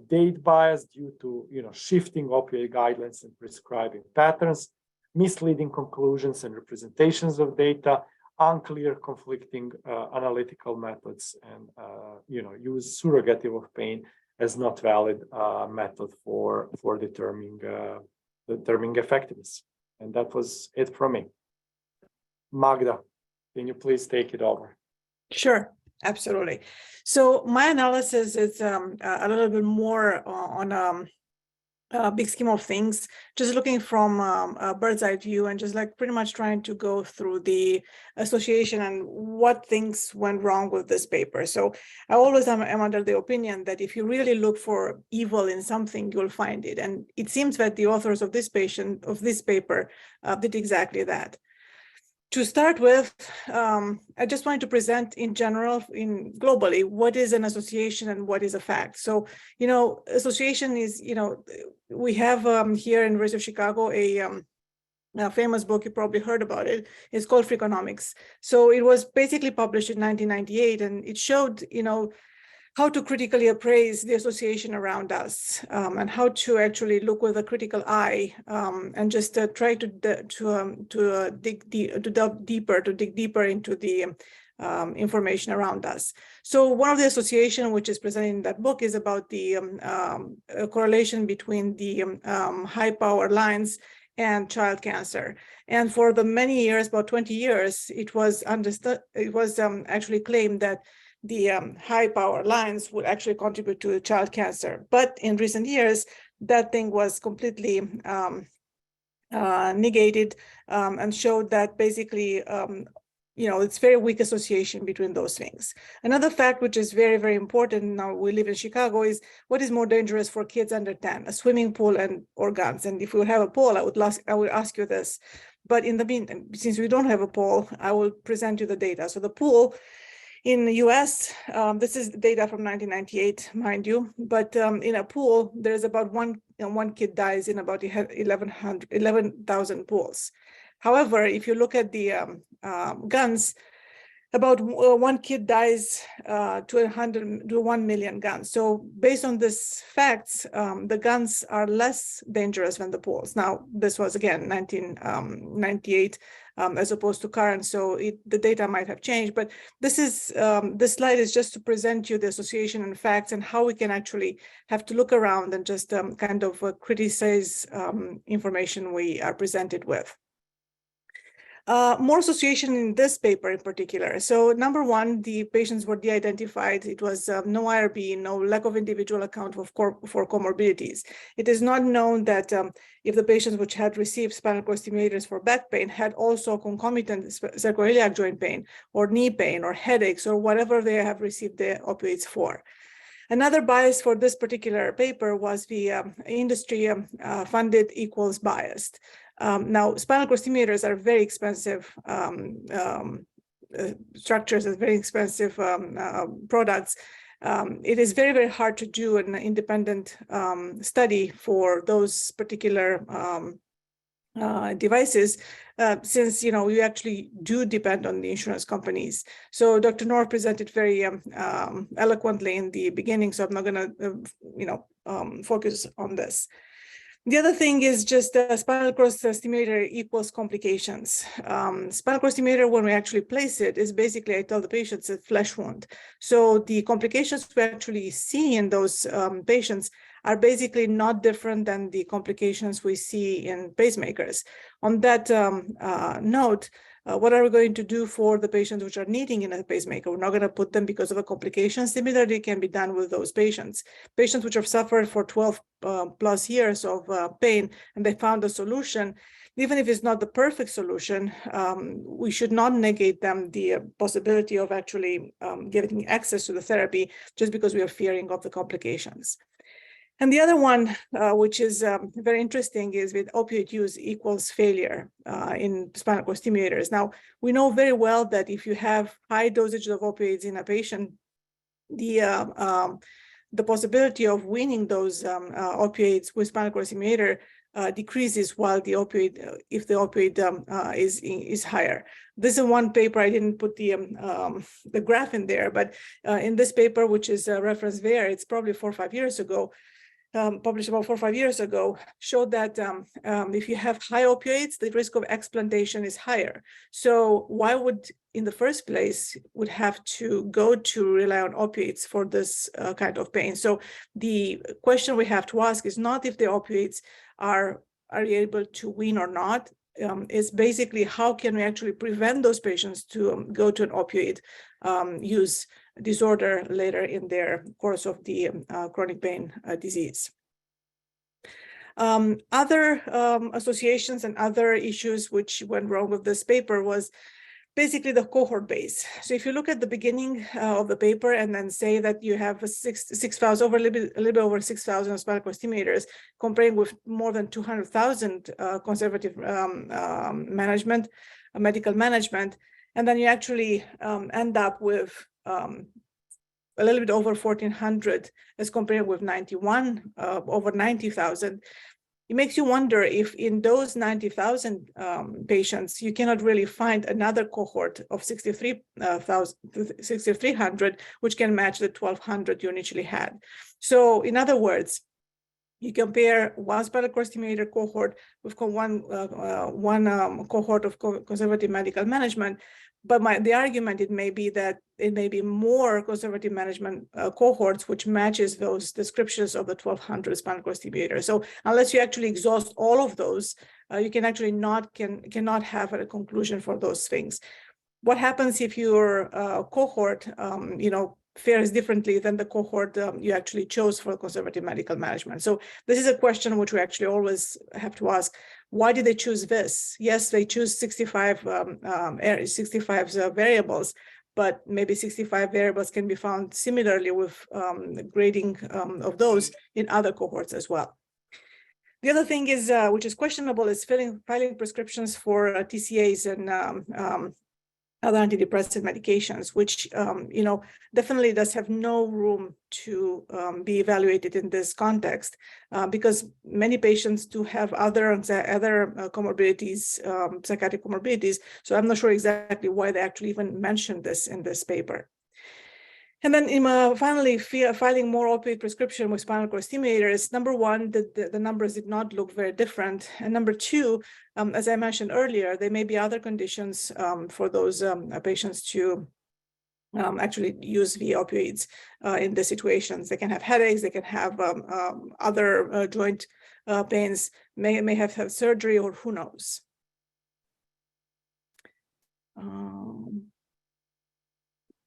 date bias due to shifting opioid guidelines and prescribing patterns, misleading conclusions and representations of data, unclear conflicting analytical methods, and use surrogative of pain as not valid method for determining effectiveness. And that was it from me. Magda, can you please take it over? Sure, absolutely. So my analysis is a little bit more on a big scheme of things, just looking from a bird's eye view and just like pretty much trying to go through the association and what things went wrong with this paper. So I always am under the opinion that if you really look for evil in something, you'll find it. And it seems that the authors of this paper did exactly that. To start with, I just wanted to present in general, globally, what is an association and what is a fact. So, association is, we have here in University of Chicago a famous book, you probably heard about it. It's called Freakonomics. So it was basically published in 1998, and it showed, how to critically appraise the association around us, and how to actually look with a critical eye, and just try to dig deeper into the information around us. So one of the association which is presented in that book is about the correlation between the high power lines and child cancer. And for the many years, about 20 years, it was understood. It was actually claimed that the high power lines would actually contribute to child cancer. But in recent years, that thing was completely negated, and showed that basically, it's very weak association between those things. Another fact, which is very, very important now we live in Chicago, is what is more dangerous for kids under 10, a swimming pool or guns? And if we have a poll, I would ask you this. But in the meantime, since we don't have a poll, I will present you the data. So the pool in the US, this is data from 1998, mind you, but in a pool, there's about one kid dies in about 11,000 pools. However, if you look at the guns, about one kid dies to 1 million guns. So based on these facts, the guns are less dangerous than the pools. Now, this was again 1998 as opposed to current, so the data might have changed. But this slide is just to present you the association and facts and how we can actually have to look around and just kind of criticize information we are presented with. More association in this paper in particular. So number one, the patients were de-identified. It was no IRB, no lack of individual account for comorbidities. It is not known that if the patients which had received spinal cord stimulators for back pain had also concomitant sacroiliac joint pain or knee pain or headaches or whatever they have received the opioids for. Another bias for this particular paper was the industry funded equals biased. Now, spinal cord stimulators are very expensive structures and very expensive products. It is very, very hard to do an independent study for those particular devices, since we actually do depend on the insurance companies. So Dr. Noor presented very eloquently in the beginning, so I'm not going to focus on this. The other thing is just spinal cord stimulator equals complications. Spinal cord stimulator, when we actually place it, is basically, I tell the patients, a flesh wound. So the complications we actually see in those patients are basically not different than the complications we see in pacemakers. On that note, what are we going to do for the patients which are needing in a pacemaker? We're not going to put them because of a complication. Similarly, can be done with those patients. Patients which have suffered for 12 plus years of pain, and they found a solution. Even if it's not the perfect solution, we should not negate them the possibility of actually getting access to the therapy just because we are fearing of the complications. And the other one, which is very interesting, is with opioid use equals failure in spinal cord stimulators. Now, we know very well that if you have high dosages of opioids in a patient, the possibility of weaning those opioids with spinal cord stimulator decreases while the opioid, if the opioid is higher. This is one paper. I didn't put the graph in there, but in this paper, which is reference there, it's probably 4 or 5 years ago, published about 4 or 5 years ago, showed that if you have high opioids, the risk of explantation is higher. So why would, in the first place, would have to go to rely on opioids for this kind of pain? So the question we have to ask is not if the opioids are you able to wean or not. Is basically how can we actually prevent those patients to go to an opioid use disorder later in their course of the chronic pain disease. Other associations and other issues which went wrong with this paper was basically the cohort base. So if you look at the beginning of the paper and then say that you have 6,000, a little bit over 6,000 spinal cord stimulators, comparing with more than 200,000 conservative management, medical management, and then you actually end up with a little bit over 1,400 as compared with 91, over 90,000. It makes you wonder if in those 90,000 patients, you cannot really find another cohort of 6,300, which can match the 1,200 you initially had. So in other words, you compare one spinal cord stimulator cohort with one cohort of conservative medical management, but the argument it may be that it may be more conservative management cohorts which matches those descriptions of the 1,200 spinal cord stimulators. So unless you actually exhaust all of those, you can actually cannot have a conclusion for those things. What happens if your cohort, fares differently than the cohort you actually chose for conservative medical management? So this is a question which we actually always have to ask. Why did they choose this? Yes, they choose 65 variables, but maybe 65 variables can be found similarly with grading of those in other cohorts as well. The other thing is, which is questionable, is filing prescriptions for TCAs and other antidepressant medications, which definitely does have no room to be evaluated in this context, because many patients do have other comorbidities, psychiatric comorbidities. So I'm not sure exactly why they actually even mentioned this in this paper. And then finally, filing more opioid prescription with spinal cord stimulators. Number one, the numbers did not look very different. And number two, as I mentioned earlier, there may be other conditions for those patients to actually use the opioids in the situations. They can have headaches, they can have other joint pains, may have surgery, or who knows.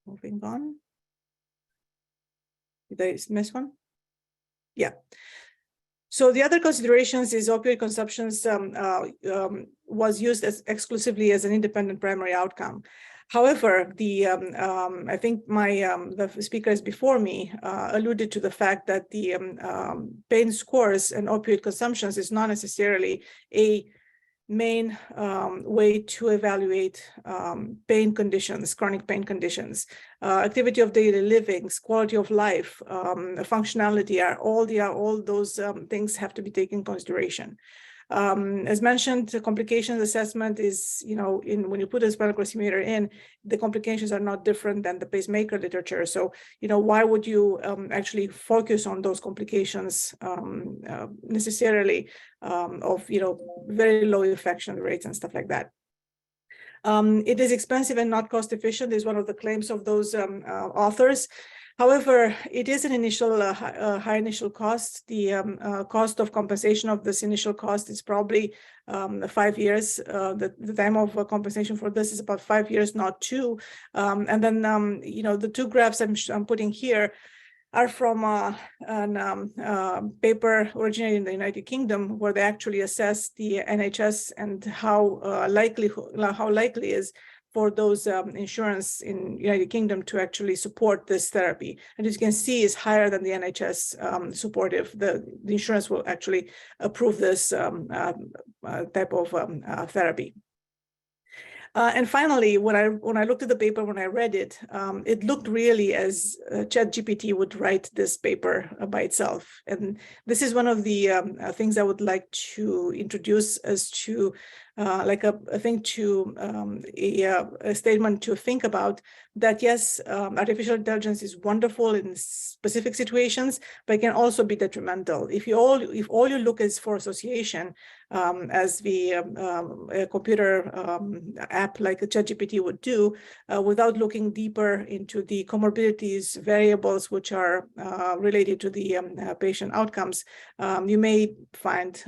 Moving on. Did I miss one? Yeah. So the other considerations is opioid consumption was used exclusively as an independent primary outcome. However, I think the speakers before me alluded to the fact that the pain scores and opioid consumptions is not necessarily a main way to evaluate pain conditions, chronic pain conditions. Activity of daily living, quality of life, functionality, all those things have to be taken into consideration. As mentioned, the complications assessment is, when you put a spinal cord stimulator in, the complications are not different than the pacemaker literature. So, why would you actually focus on those complications necessarily of, very low infection rates and stuff like that? It is expensive and not cost efficient is one of the claims of those authors. However, it is an initial high initial cost. The cost of compensation of this initial cost is probably 5 years. The time of compensation for this is about 5 years, not 2. And then, the 2 graphs I'm putting here are from a paper originated in the United Kingdom, where they actually assess the NHS and how likely is for those insurance in United Kingdom to actually support this therapy. And as you can see, is higher than the NHS supportive. The insurance will actually approve this type of therapy. And finally, when I looked at the paper, when I read it, it looked really as ChatGPT would write this paper by itself. And this is one of the things I would like to introduce as to like a thing to a statement to think about, that yes, artificial intelligence is wonderful in specific situations, but it can also be detrimental. If all you look is for association, as a computer app like a ChatGPT would do, without looking deeper into the comorbidities, variables which are related to the patient outcomes, you may find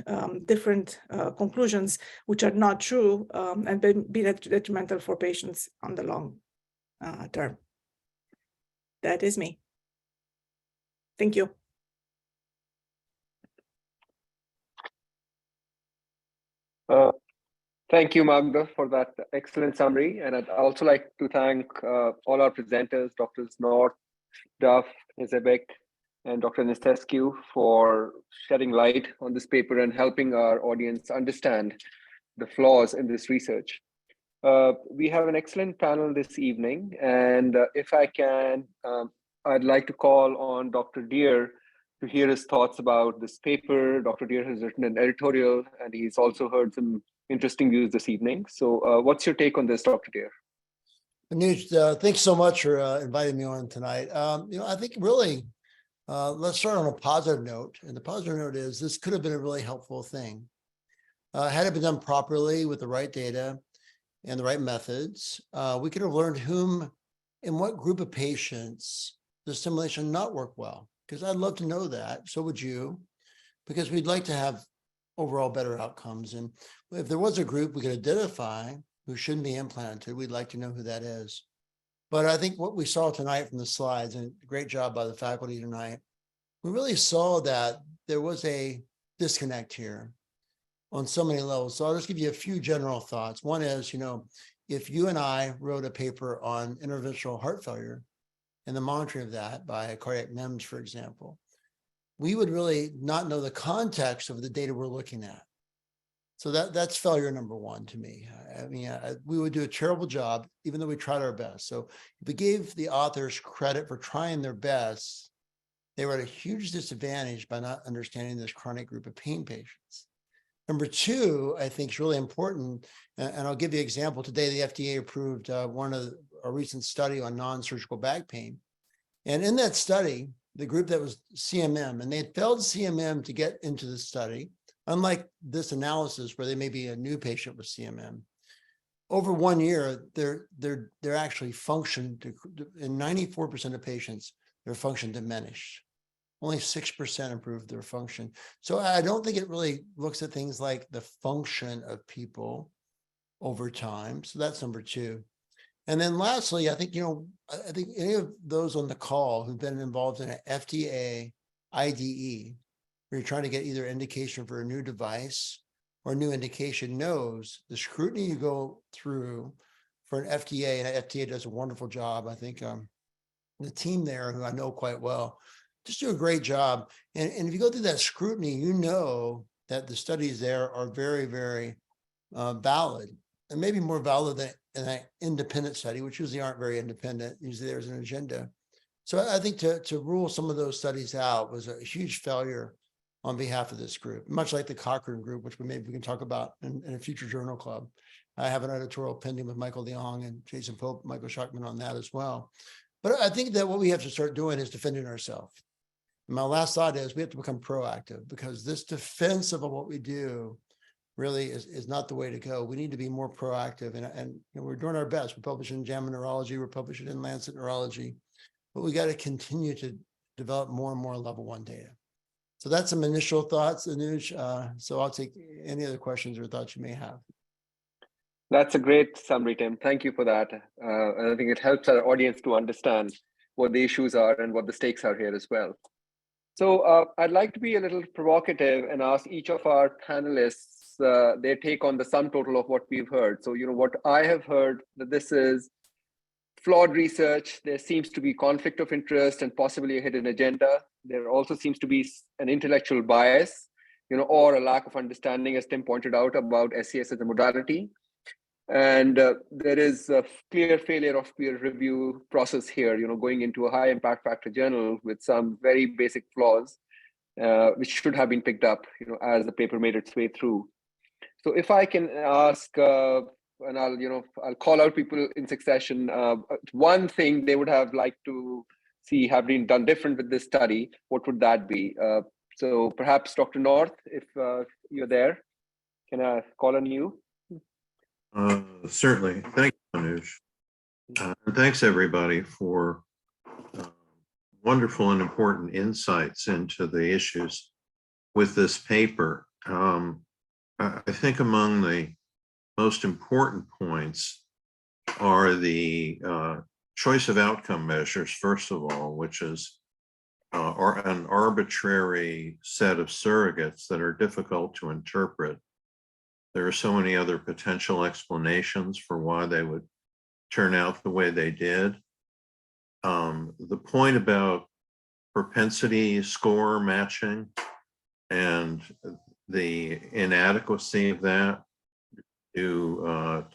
different conclusions which are not true and be detrimental for patients on the long term. That is me. Thank you. Thank you, Magda, for that excellent summary. And I'd also like to thank all our presenters, Drs. North, Duff, Izebek, and Dr. Nestescu, for shedding light on this paper and helping our audience understand the flaws in this research. We have an excellent panel this evening, and if I can, I'd like to call on Dr. Deer to hear his thoughts about this paper. Dr. Deer has written an editorial, and he's also heard some interesting views this evening. So what's your take on this, Dr. Deer? Anuj, thanks so much for inviting me on tonight. I think really, let's start on a positive note. And the positive note is this could have been a really helpful thing. Had it been done properly with the right data and the right methods, we could have learned whom, in what group of patients, the stimulation not work well. Because I'd love to know that. So would you, because we'd like to have overall better outcomes. And if there was a group we could identify who shouldn't be implanted, we'd like to know who that is. But I think what we saw tonight from the slides, and great job by the faculty tonight, we really saw that there was a disconnect here on so many levels. So I'll just give you a few general thoughts. One is, if you and I wrote a paper on interventional heart failure and the monitoring of that by cardiac MEMS, for example, we would really not know the context of the data we're looking at. So that's failure number one to me. I mean, we would do a terrible job, even though we tried our best. So if we gave the authors credit for trying their best, they were at a huge disadvantage by not understanding this chronic group of pain patients. Number two, I think is really important, and I'll give you an example. Today, the FDA approved a recent study on non-surgical back pain. And in that study, the group that was CMM, and they had failed CMM to get into the study, unlike this analysis where they may be a new patient with CMM. Over 1 year, their actually function, in 94% of patients, their function diminished. Only 6% improved their function. So I don't think it really looks at things like the function of people over time. So that's number two. And then lastly, I think any of those on the call who've been involved in an FDA IDE, where you're trying to get either indication for a new device or a new indication, knows the scrutiny you go through for an FDA, and FDA does a wonderful job. I think the team there, who I know quite well, just do a great job. And if you go through that scrutiny, you know that the studies there are very, very valid, and maybe more valid than an independent study, which usually aren't very independent. Usually there's an agenda. So I think to rule some of those studies out was a huge failure on behalf of this group, much like the Cochrane group, which maybe we can talk about in a future journal club. I have an editorial pending with Michael Leong and Jason Pope, Michael Schachman on that as well. But I think that what we have to start doing is defending ourselves. My last thought is we have to become proactive, because this defense of what we do really is not the way to go. We need to be more proactive, and we're doing our best. We're publishing in JAMA Neurology, we're publishing in Lancet Neurology, but we got to continue to develop more and more level 1 data. So that's some initial thoughts, Anuj. So I'll take any other questions or thoughts you may have. That's a great summary, Tim. Thank you for that. And I think it helps our audience to understand what the issues are and what the stakes are here as well. So I'd like to be a little provocative and ask each of our panelists their take on the sum total of what we've heard. So, what I have heard, that this is flawed research. There seems to be conflict of interest and possibly a hidden agenda. There also seems to be an intellectual bias, or a lack of understanding, as Tim pointed out, about SCS as a modality. And there is a clear failure of peer review process here, going into a high impact factor journal with some very basic flaws, which should have been picked up, as the paper made its way through. So if I can ask, and I'll call out people in succession, one thing they would have liked to see have been done different with this study, what would that be? So perhaps Dr. North, if you're there, can I call on you? Certainly. Thank you, Anuj. And thanks, everybody, for wonderful and important insights into the issues with this paper. I think among the most important points are the choice of outcome measures, first of all, which is an arbitrary set of surrogates that are difficult to interpret. There are so many other potential explanations for why they would turn out the way they did. The point about propensity score matching and the inadequacy of that to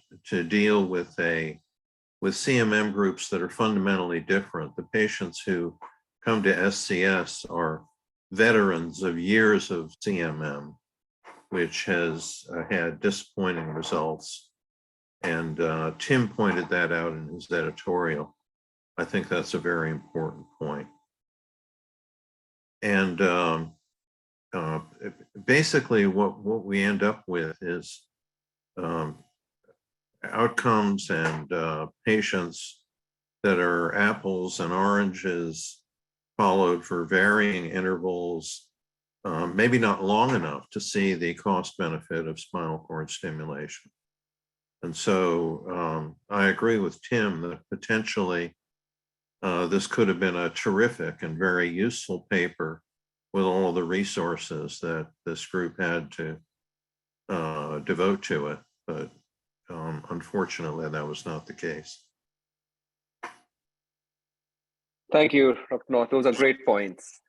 deal with CMM groups that are fundamentally different. The patients who come to SCS are veterans of years of CMM, which has had disappointing results. And Tim pointed that out in his editorial. I think that's a very important point. And basically what we end up with is outcomes and patients that are apples and oranges followed for varying intervals, maybe not long enough to see the cost benefit of spinal cord stimulation. And so I agree with Tim that potentially this could have been a terrific and very useful paper with all the resources that this group had to devote to it. But unfortunately, that was not the case. Thank you, Dr. North. Those are great points.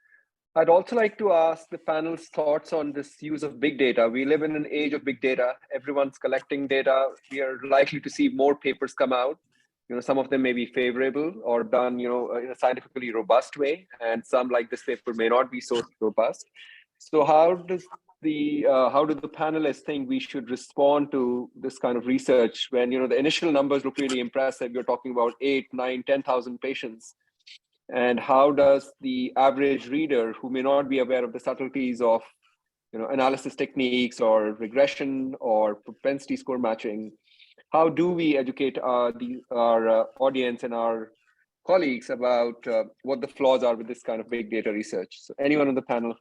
I'd also like to ask the panel's thoughts on this use of big data. We live in an age of big data. Everyone's collecting data. We are likely to see more papers come out. Some of them may be favorable or done, in a scientifically robust way, and some, like this paper, may not be so robust. So how do the panelists think we should respond to this kind of research when, the initial numbers look really impressive? You're talking about 8, 9, 10,000 patients. And how does the average reader, who may not be aware of the subtleties of, analysis techniques or regression or propensity score matching, how do we educate our audience and our colleagues about what the flaws are with this kind of big data research? So anyone on the panel,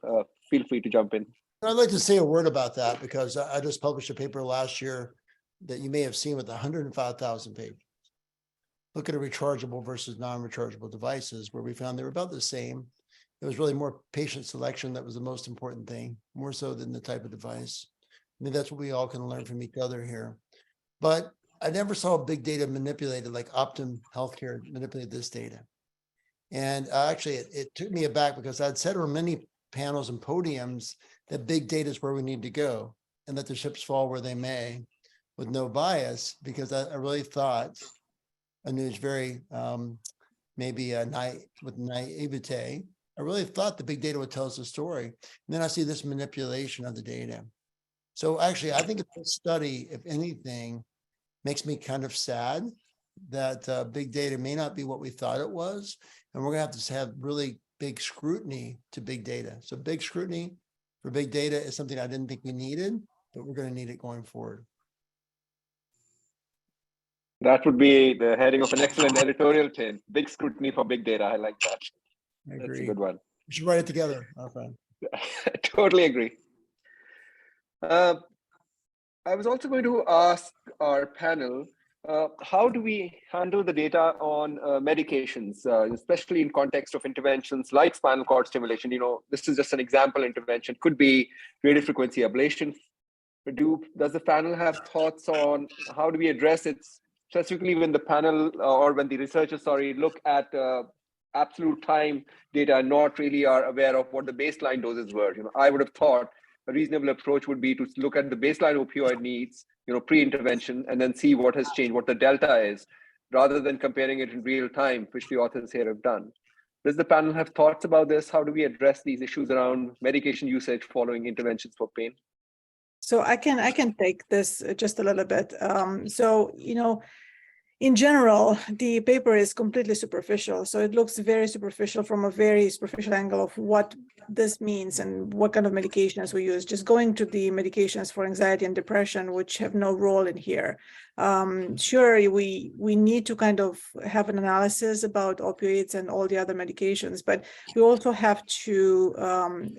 feel free to jump in. I'd like to say a word about that because I just published a paper last year that you may have seen with 105,000 pages. Look at a rechargeable versus non-rechargeable devices where we found they were about the same. It was really more patient selection that was the most important thing, more so than the type of device. I mean, that's what we all can learn from each other here. But I never saw big data manipulated like Optum Healthcare manipulated this data. And actually, it took me aback because I'd said on many panels and podiums that big data is where we need to go and let the chips fall where they may with no bias, because I really thought, and it was very maybe with naivete, I really thought the big data would tell us the story. And then I see this manipulation of the data. So actually, I think this study, if anything, makes me kind of sad that big data may not be what we thought it was. And we're going to have really big scrutiny to big data. So big scrutiny for big data is something I didn't think we needed, but we're going to need it going forward. That would be the heading of an excellent editorial, Tim. Big scrutiny for big data. I like that. I agree. That's a good one. We should write it together, our friend. Totally agree. I was also going to ask our panel, how do we handle the data on medications, especially in context of interventions like spinal cord stimulation? This is just an example intervention, could be radiofrequency ablation. Does the panel have thoughts on how do we address it, specifically when the panel or when the researchers, look at absolute time data and not really are aware of what the baseline doses were? I would have thought a reasonable approach would be to look at the baseline opioid needs, pre-intervention, and then see what has changed, what the delta is, rather than comparing it in real time, which the authors here have done. Does the panel have thoughts about this? How do we address these issues around medication usage following interventions for pain? So I can take this just a little bit. In general, the paper is completely superficial. So it looks very superficial from a very superficial angle of what this means and what kind of medications we use. Just going to the medications for anxiety and depression, which have no role in here. Sure, we need to kind of have an analysis about opioids and all the other medications, but we also have to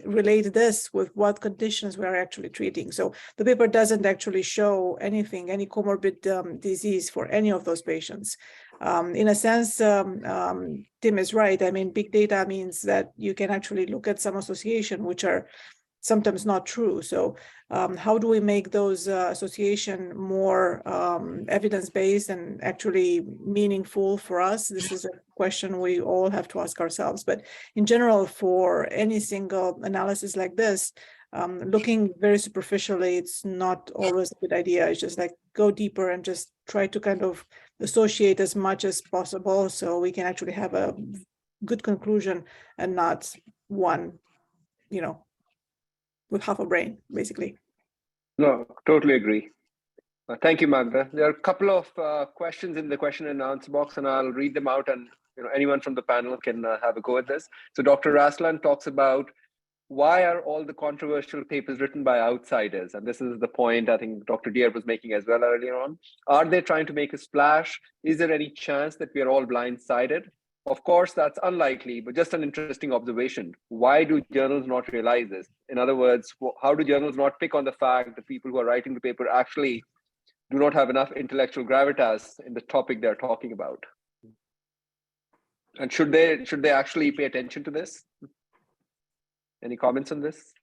relate this with what conditions we are actually treating. So the paper doesn't actually show anything, any comorbid disease for any of those patients. In a sense, Tim is right. I mean, big data means that you can actually look at some association, which are sometimes not true. So how do we make those association more evidence-based and actually meaningful for us? This is a question we all have to ask ourselves. But in general, for any single analysis like this, looking very superficially, it's not always a good idea. It's just like go deeper and just try to kind of associate as much as possible so we can actually have a good conclusion and not one, with half a brain, basically. No, totally agree. Thank you, Magda. There are a couple of questions in the question and answer box, and I'll read them out, and anyone from the panel can have a go at this. So Dr. Raslan talks about why are all the controversial papers written by outsiders? And this is the point I think Dr. Deere was making as well earlier on. Are they trying to make a splash? Is there any chance that we are all blindsided? Of course, that's unlikely, but just an interesting observation. Why do journals not realize this? In other words, how do journals not pick on the fact that people who are writing the paper actually do not have enough intellectual gravitas in the topic they're talking about? And should they actually pay attention to this? Any comments on this?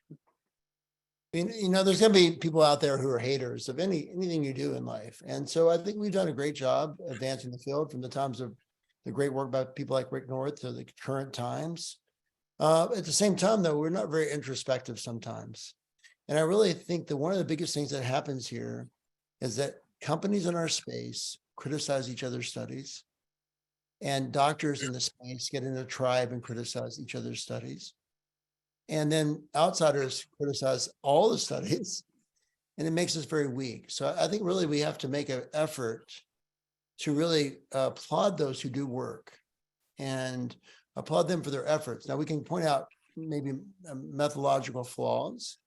There's going to be people out there who are haters of anything you do in life. And so I think we've done a great job advancing the field from the times of the great work by people like Rick North to the current times. At the same time, though, we're not very introspective sometimes. And I really think that one of the biggest things that happens here is that companies in our space criticize each other's studies, and doctors in the space get in a tribe and criticize each other's studies. And then outsiders criticize all the studies, and it makes us very weak. So I think really we have to make an effort to really applaud those who do work and applaud them for their efforts. Now we can point out maybe methodological flaws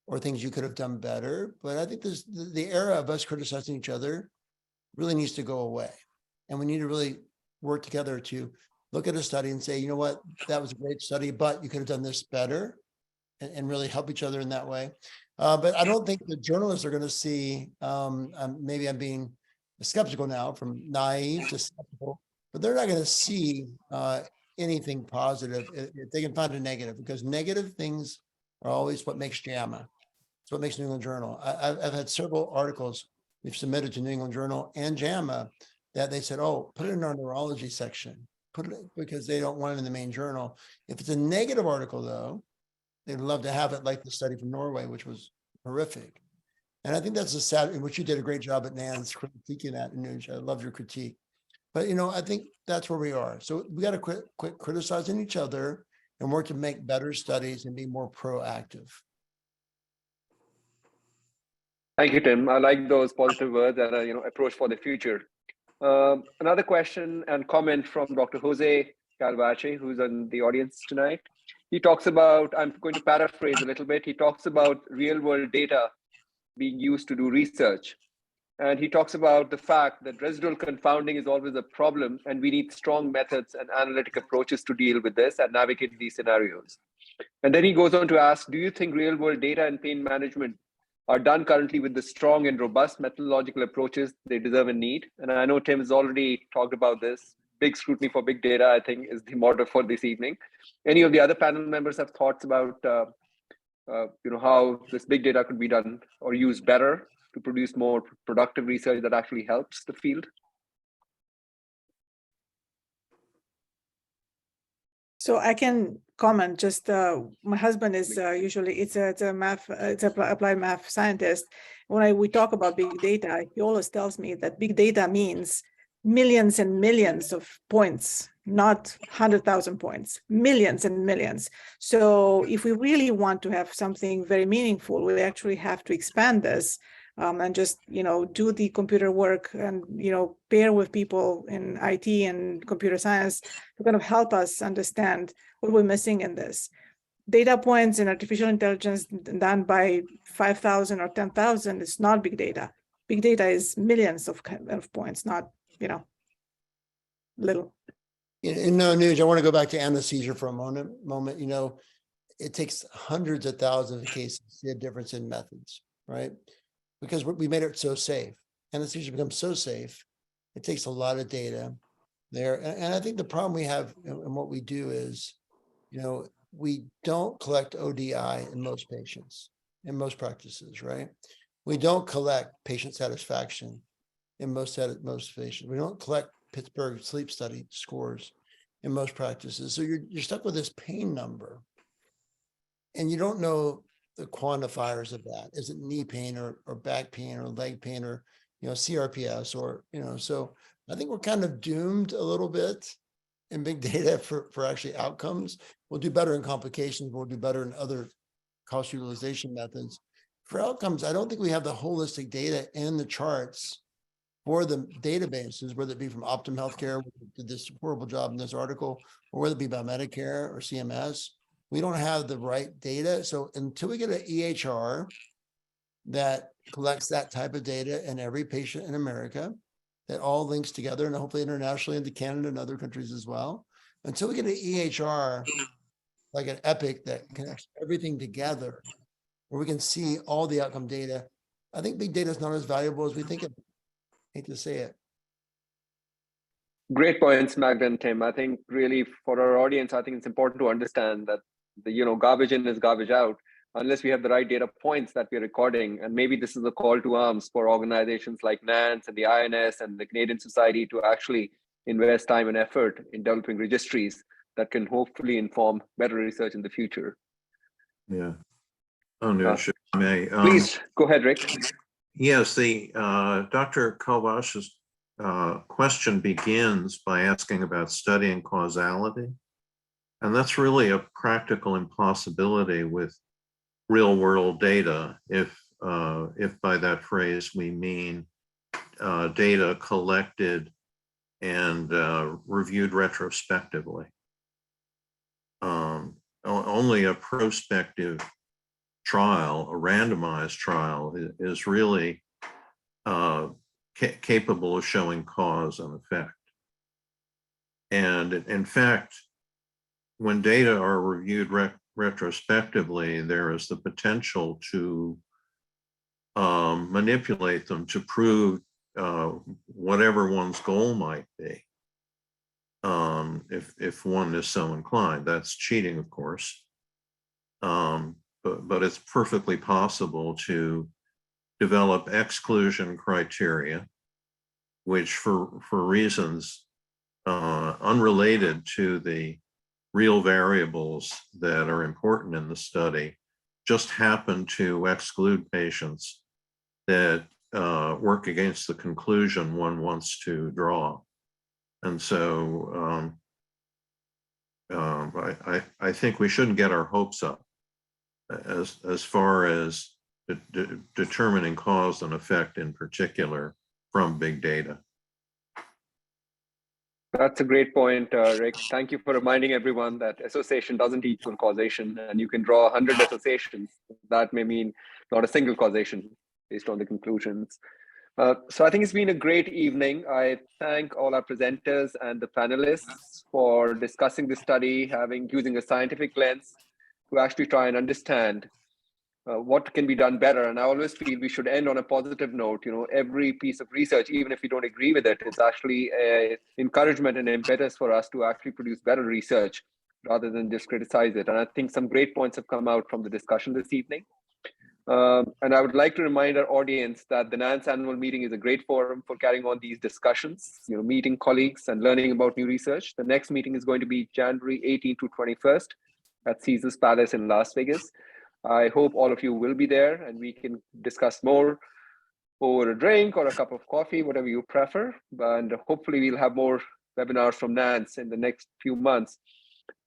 or things you could have done better, but I think the era of us criticizing each other really needs to go away. And we need to really work together to look at a study and say, you know what, that was a great study, but you could have done this better, and really help each other in that way. But I don't think the journalists are going to see, maybe I'm being skeptical now, from naive to skeptical, but they're not going to see anything positive if they can find a negative, because negative things are always what makes JAMA. It's what makes New England Journal. I've had several articles we've submitted to New England Journal and JAMA that they said, oh, put it in our neurology section. Put it, because they don't want it in the main journal. If it's a negative article, though, they'd love to have it, like the study from Norway, which was horrific. And I think that's a sad, which you did a great job at NANS critiquing that. And I love your critique. But, I think that's where we are. So we got to quit criticizing each other and work to make better studies and be more proactive. Thank you, Tim. I like those positive words and approach for the future. Another question and comment from Dr. Jose Calvache, who's in the audience tonight. He talks about, I'm going to paraphrase a little bit, he talks about real world data being used to do research. And he talks about the fact that residual confounding is always a problem, and we need strong methods and analytic approaches to deal with this and navigate these scenarios. And then he goes on to ask, do you think real world data and pain management are done currently with the strong and robust methodological approaches they deserve and need? And I know Tim has already talked about this. Big scrutiny for big data, I think, is the motto for this evening. Any of the other panel members have thoughts about how this big data could be done or used better to produce more productive research that actually helps the field? So I can comment. Just my husband is usually it's a math, applied math scientist. When we talk about big data, he always tells me that big data means millions and millions of points, not 100,000 points, millions and millions. So if we really want to have something very meaningful, we actually have to expand this. And just, do the computer work and, pair with people in IT and computer science to kind of help us understand what we're missing in this. Data points in artificial intelligence done by 5,000 or 10,000 is not big data. Big data is millions of points, not, little. In no news, I want to go back to anesthesia for a moment. It takes hundreds of thousands of cases to see a difference in methods, right? Because we made it so safe. Anesthesia becomes so safe. It takes a lot of data there. And I think the problem we have in what we do is, we don't collect ODI in most patients, in most practices, right? We don't collect patient satisfaction in most patients. We don't collect Pittsburgh sleep study scores in most practices. So you're stuck with this pain number and you don't know the quantifiers of that. Is it knee pain or back pain or leg pain or, CRPS or, so I think we're kind of doomed a little bit in big data for actually outcomes. We'll do better in complications. We'll do better in other cost utilization methods. For outcomes, I don't think we have the holistic data in the charts for the databases, whether it be from Optum Healthcare, who did this horrible job in this article, or whether it be by Medicare or CMS. We don't have the right data. So until we get an EHR that collects that type of data in every patient in America, that all links together and hopefully internationally into Canada and other countries as well, until we get an EHR like an Epic that connects everything together, where we can see all the outcome data, I think big data is not as valuable as we think it. Hate to say it. Great points, Magda and Tim. I think really for our audience, I think it's important to understand that the garbage in is garbage out unless we have the right data points that we're recording. And maybe this is a call to arms for organizations like NANS and the INS and the Canadian Society to actually invest time and effort in developing registries that can hopefully inform better research in the future. Yeah. Oh, no, I may. Please go ahead, Rick. Yes, the Dr. Kalbash's question begins by asking about studying causality. And that's really a practical impossibility with real world data, if by that phrase we mean data collected and reviewed retrospectively. Only a prospective trial, a randomized trial, is really capable of showing cause and effect. And in fact, when data are reviewed retrospectively, there is the potential to manipulate them to prove whatever one's goal might be. If one is so inclined, that's cheating, of course. But it's perfectly possible to develop exclusion criteria, which for reasons unrelated to the real variables that are important in the study, just happen to exclude patients that work against the conclusion one wants to draw. And so I think we shouldn't get our hopes up as far as determining cause and effect in particular from big data. That's a great point, Rick. Thank you for reminding everyone that association doesn't equal causation, and you can draw 100 associations. That may mean not a single causation based on the conclusions. So I think it's been a great evening. I thank all our presenters and the panelists for discussing the study, using a scientific lens to actually try and understand what can be done better. And I always feel we should end on a positive note. Every piece of research, even if we don't agree with it, it's actually an encouragement and impetus for us to actually produce better research rather than just criticize it. And I think some great points have come out from the discussion this evening. And I would like to remind our audience that the NANS annual meeting is a great forum for carrying on these discussions, meeting colleagues and learning about new research. The next meeting is going to be January 18th to 21st at Caesars Palace in Las Vegas. I hope all of you will be there and we can discuss more over a drink or a cup of coffee, whatever you prefer. And hopefully we'll have more webinars from NANS in the next few months,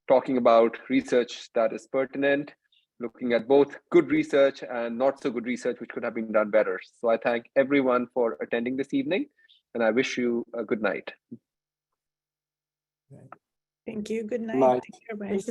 talking about research that is pertinent, looking at both good research and not so good research, which could have been done better. So I thank everyone for attending this evening, and I wish you a good night. Thank you. Good night. Night. Take care, guys.